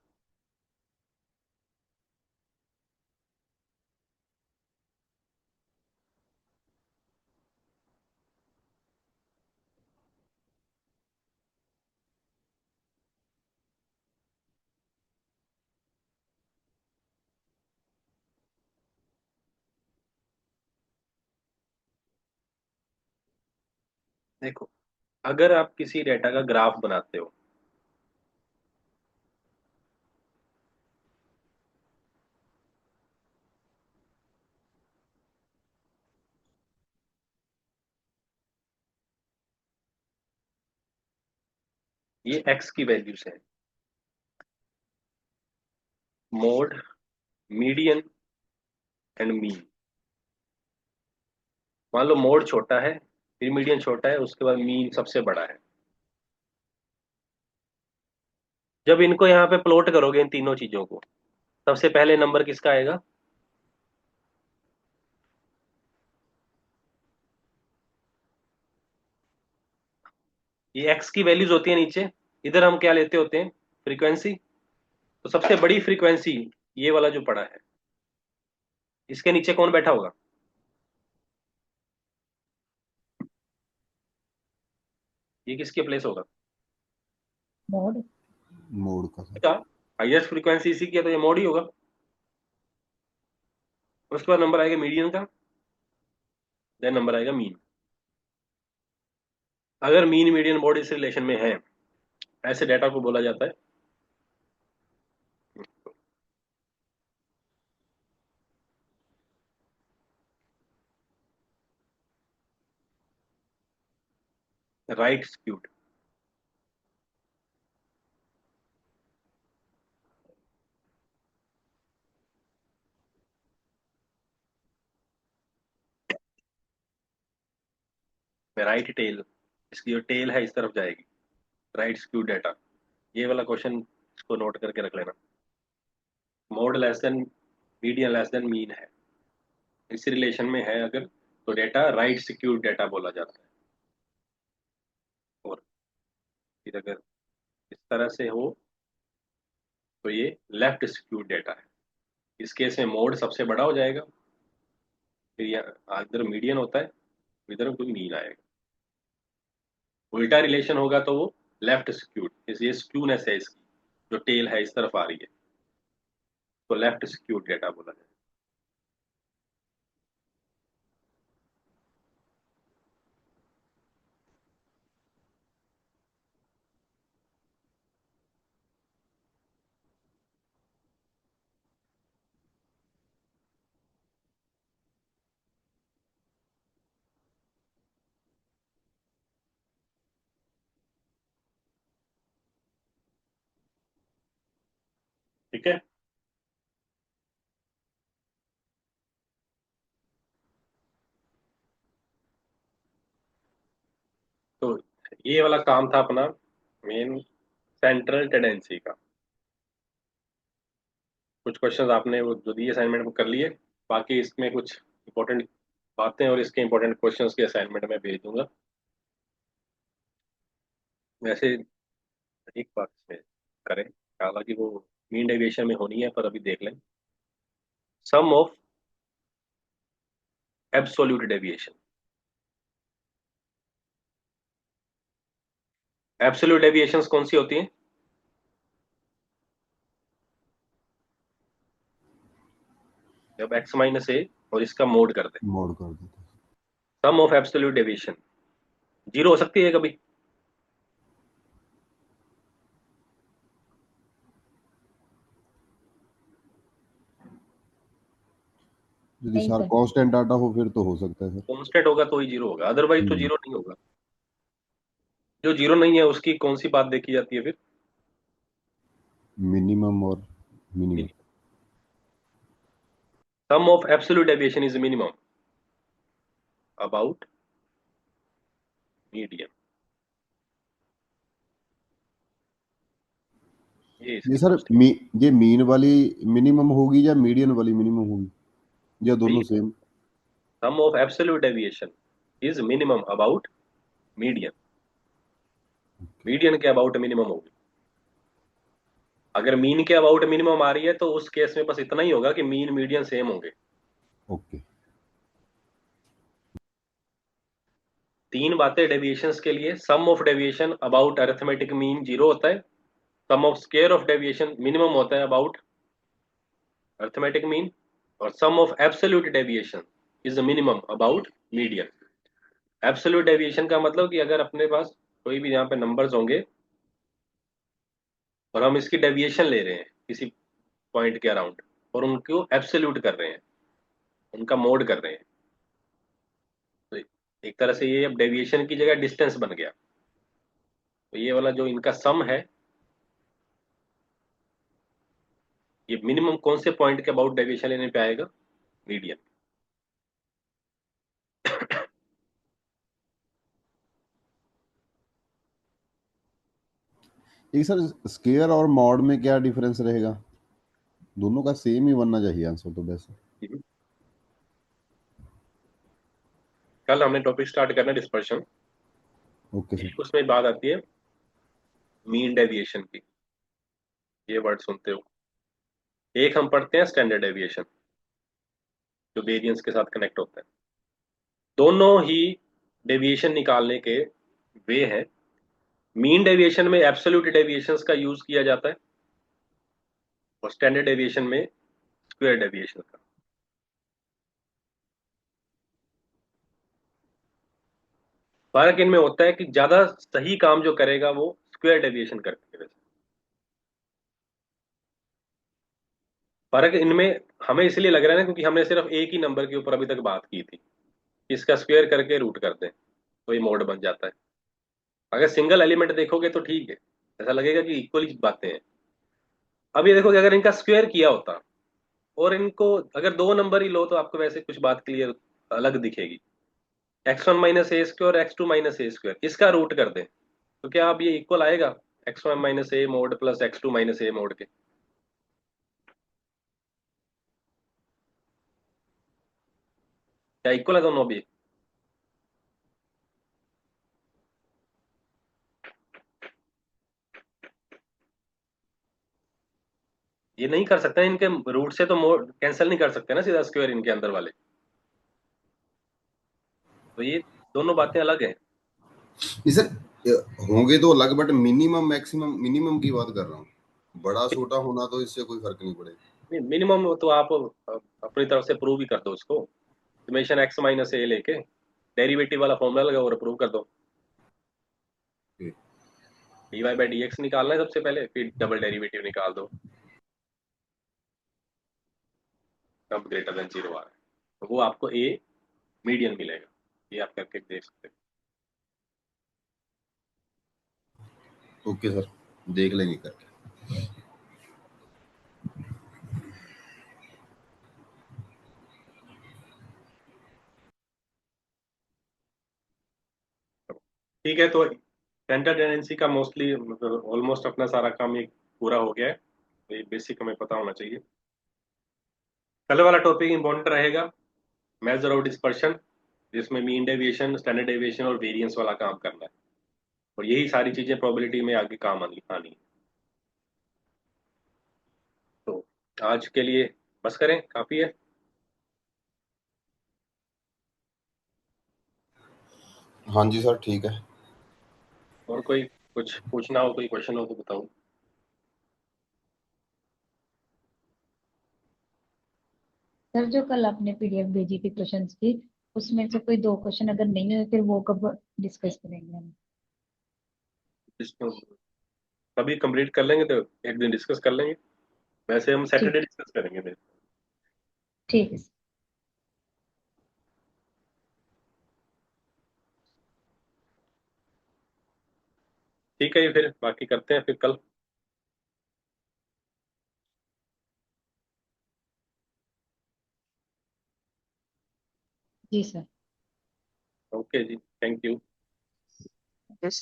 देखो, अगर आप किसी डेटा का ग्राफ बनाते हो, ये एक्स की वैल्यूज है, मोड, मीडियन एंड मीन। मान लो मोड छोटा है, फिर मीडियन छोटा है, उसके बाद मीन सबसे बड़ा है। जब इनको यहाँ पे प्लॉट करोगे इन तीनों चीजों को, सबसे पहले नंबर किसका आएगा? ये एक्स की वैल्यूज होती है नीचे, इधर हम क्या लेते होते हैं? फ्रीक्वेंसी। तो सबसे बड़ी फ्रीक्वेंसी ये वाला जो पड़ा है, इसके नीचे कौन बैठा होगा? ये किसके प्लेस होगा? मोड। मोड का सर। हाईएस्ट फ्रीक्वेंसी इसी की है, तो ये मोड ही होगा। उसके बाद नंबर आएगा मीडियन का, देन नंबर आएगा मीन। अगर मीन मीडियन मोड इस रिलेशन में है, ऐसे डेटा को बोला जाता है राइट स्क्यूड। राइट टेल, इसकी जो टेल है इस तरफ जाएगी, राइट स्क्यूड डेटा। ये वाला क्वेश्चन इसको नोट करके रख लेना। Mode less than median less than mean है, इस रिलेशन में है अगर, तो डेटा राइट स्क्यूड डेटा बोला जाता है। और फिर अगर इस तरह से हो तो ये लेफ्ट स्क्यूड डेटा है। इस केस में मोड सबसे बड़ा हो जाएगा, फिर यहाँ इधर मीडियन होता है, इधर कोई मीन आएगा। उल्टा रिलेशन होगा तो वो लेफ्ट स्क्यूड, इस ये स्क्यूनेस है इसकी, जो टेल है इस तरफ आ रही है, तो लेफ्ट स्क्यूड डेटा बोला जाएगा। ठीक है। तो ये वाला काम था अपना मेन सेंट्रल टेंडेंसी का। कुछ क्वेश्चंस आपने वो जो दिए असाइनमेंट में कर लिए, बाकी इसमें कुछ इंपॉर्टेंट बातें और इसके इंपॉर्टेंट क्वेश्चंस के असाइनमेंट में भेज दूंगा। वैसे एक बात इसमें करें, हालांकि वो मीन डेविएशन में होनी है, पर अभी देख लें। Sum of absolute deviation, absolute deviations कौन सी होती हैं? जब x माइनस ए और इसका मोड कर दे। मोड कर देते हैं। सम ऑफ एब्सोल्यूट डेविएशन जीरो हो सकती है कभी? यदि नहीं सर सर। कांस्टेंट डाटा हो फिर तो हो सकता है सर। कांस्टेंट होगा तो ही जीरो होगा, अदरवाइज तो जीरो नहीं होगा। जो जीरो नहीं है उसकी कौन सी बात देखी जाती है फिर? मिनिमम और minimum. Sum of absolute deviation is minimum about median. ये ये इसकी सर ये मीन वाली मिनिमम होगी या मीडियन वाली मिनिमम होगी या दोनों same? Sum of absolute deviation is minimum about median. Median के अबाउट मिनिमम होगी। अगर मीन के अबाउट मिनिमम आ रही है तो उस केस में बस इतना ही होगा कि मीन मीडियन सेम होंगे। ओके। तीन बातें डेविएशंस के लिए। Sum of deviation about arithmetic mean zero होता है। Sum of square of deviation minimum होता है अबाउट अरिथमेटिक मीन। और sum of absolute deviation is minimum about median. Absolute deviation का मतलब कि अगर अपने पास कोई भी यहाँ पे नंबर्स होंगे और हम इसकी डेविएशन ले रहे हैं किसी पॉइंट के अराउंड और उनको एब्सोल्यूट कर रहे हैं, उनका मोड कर रहे हैं, तो एक तरह से ये अब डेविएशन की जगह डिस्टेंस बन गया। तो ये वाला जो इनका सम है, ये मिनिमम कौन से पॉइंट के अबाउट डेविएशन लेने पे आएगा? मीडियन। एक सर स्केयर और मॉड में क्या डिफरेंस रहेगा? दोनों का सेम ही बनना चाहिए आंसर तो वैसे। कल हमने टॉपिक स्टार्ट करना डिस्पर्शन। Okay sir. उसमें बात आती है मीन डेविएशन की। ये वर्ड सुनते हो। एक हम पढ़ते हैं स्टैंडर्ड डेविएशन जो वेरिएंस के साथ कनेक्ट होता है। दोनों ही डेविएशन निकालने के वे हैं। मीन डेविएशन में एब्सोल्यूट डेविएशंस का यूज किया जाता है और स्टैंडर्ड डेविएशन में स्क्वायर डेविएशन का। फर्क इनमें होता है कि ज्यादा सही काम जो करेगा वो स्क्वायर डेविएशन करके वैसे। फर्क इनमें हमें इसलिए लग रहा है ना क्योंकि हमने सिर्फ एक ही नंबर के ऊपर अभी तक बात की थी। इसका स्क्वायर करके रूट कर दें तो ये मोड बन जाता है। अगर सिंगल एलिमेंट देखोगे तो ठीक है, ऐसा लगेगा कि इक्वली बातें हैं। अब ये देखो कि अगर इनका स्क्वायर किया होता और इनको अगर दो नंबर ही लो तो आपको वैसे कुछ बात क्लियर अलग दिखेगी। x1 - a² और x2 - a², इसका रूट कर दें तो क्या अब ये इक्वल आएगा x1 - a mode plus x2 - a mode के? क्या इक्वल है दोनों अभी? ये नहीं कर सकते इनके रूट से तो मोड कैंसिल नहीं कर सकते ना सीधा स्क्वायर इनके अंदर वाले। तो ये दोनों बातें अलग हैं। ये सर होंगे तो अलग, बट मिनिमम मैक्सिमम मिनिमम की बात कर रहा हूँ। बड़ा छोटा होना तो इससे कोई फर्क नहीं पड़ेगा। मिनिमम तो आप अपनी तरफ से प्रूव ही कर दो उसको। समेशन x - a लेके डेरिवेटिव वाला फॉर्मूला लगा और प्रूव कर दो। dy/dx निकालना है सबसे पहले, फिर डबल डेरिवेटिव निकाल दो कब ग्रेटर देन जीरो आ रहा है तो वो आपको a मीडियन मिलेगा। ये आप करके देख सकते ओके सर, देख लेंगे करके। हो। ठीक है, तो सेंटर टेंडेंसी का मोस्टली ऑलमोस्ट अपना सारा काम ये पूरा हो गया है। तो ये बेसिक हमें पता होना चाहिए। कल वाला टॉपिक इंपॉर्टेंट रहेगा, मेजर ऑफ डिस्पर्शन, जिसमें मीन डेविएशन, स्टैंडर्ड डेविएशन और वेरिएंस वाला काम करना है। और यही सारी चीजें प्रोबेबिलिटी में आगे काम आनी है। तो आज के लिए बस करें, काफी है। हाँ जी सर, ठीक है। और कोई कुछ पूछना हो, कोई क्वेश्चन हो तो बताओ। सर जो कल आपने पीडीएफ भेजी थी क्वेश्चंस की, उसमें से कोई दो क्वेश्चन अगर नहीं हुए फिर वो कब डिस्कस करेंगे हम? कभी कंप्लीट कर लेंगे तो एक दिन डिस्कस कर लेंगे। वैसे हम ठीक सैटरडे डिस्कस करेंगे। ठीक है। ठीक है जी, फिर बाकी करते हैं फिर कल। जी सर। ओके जी, थैंक यू। यस।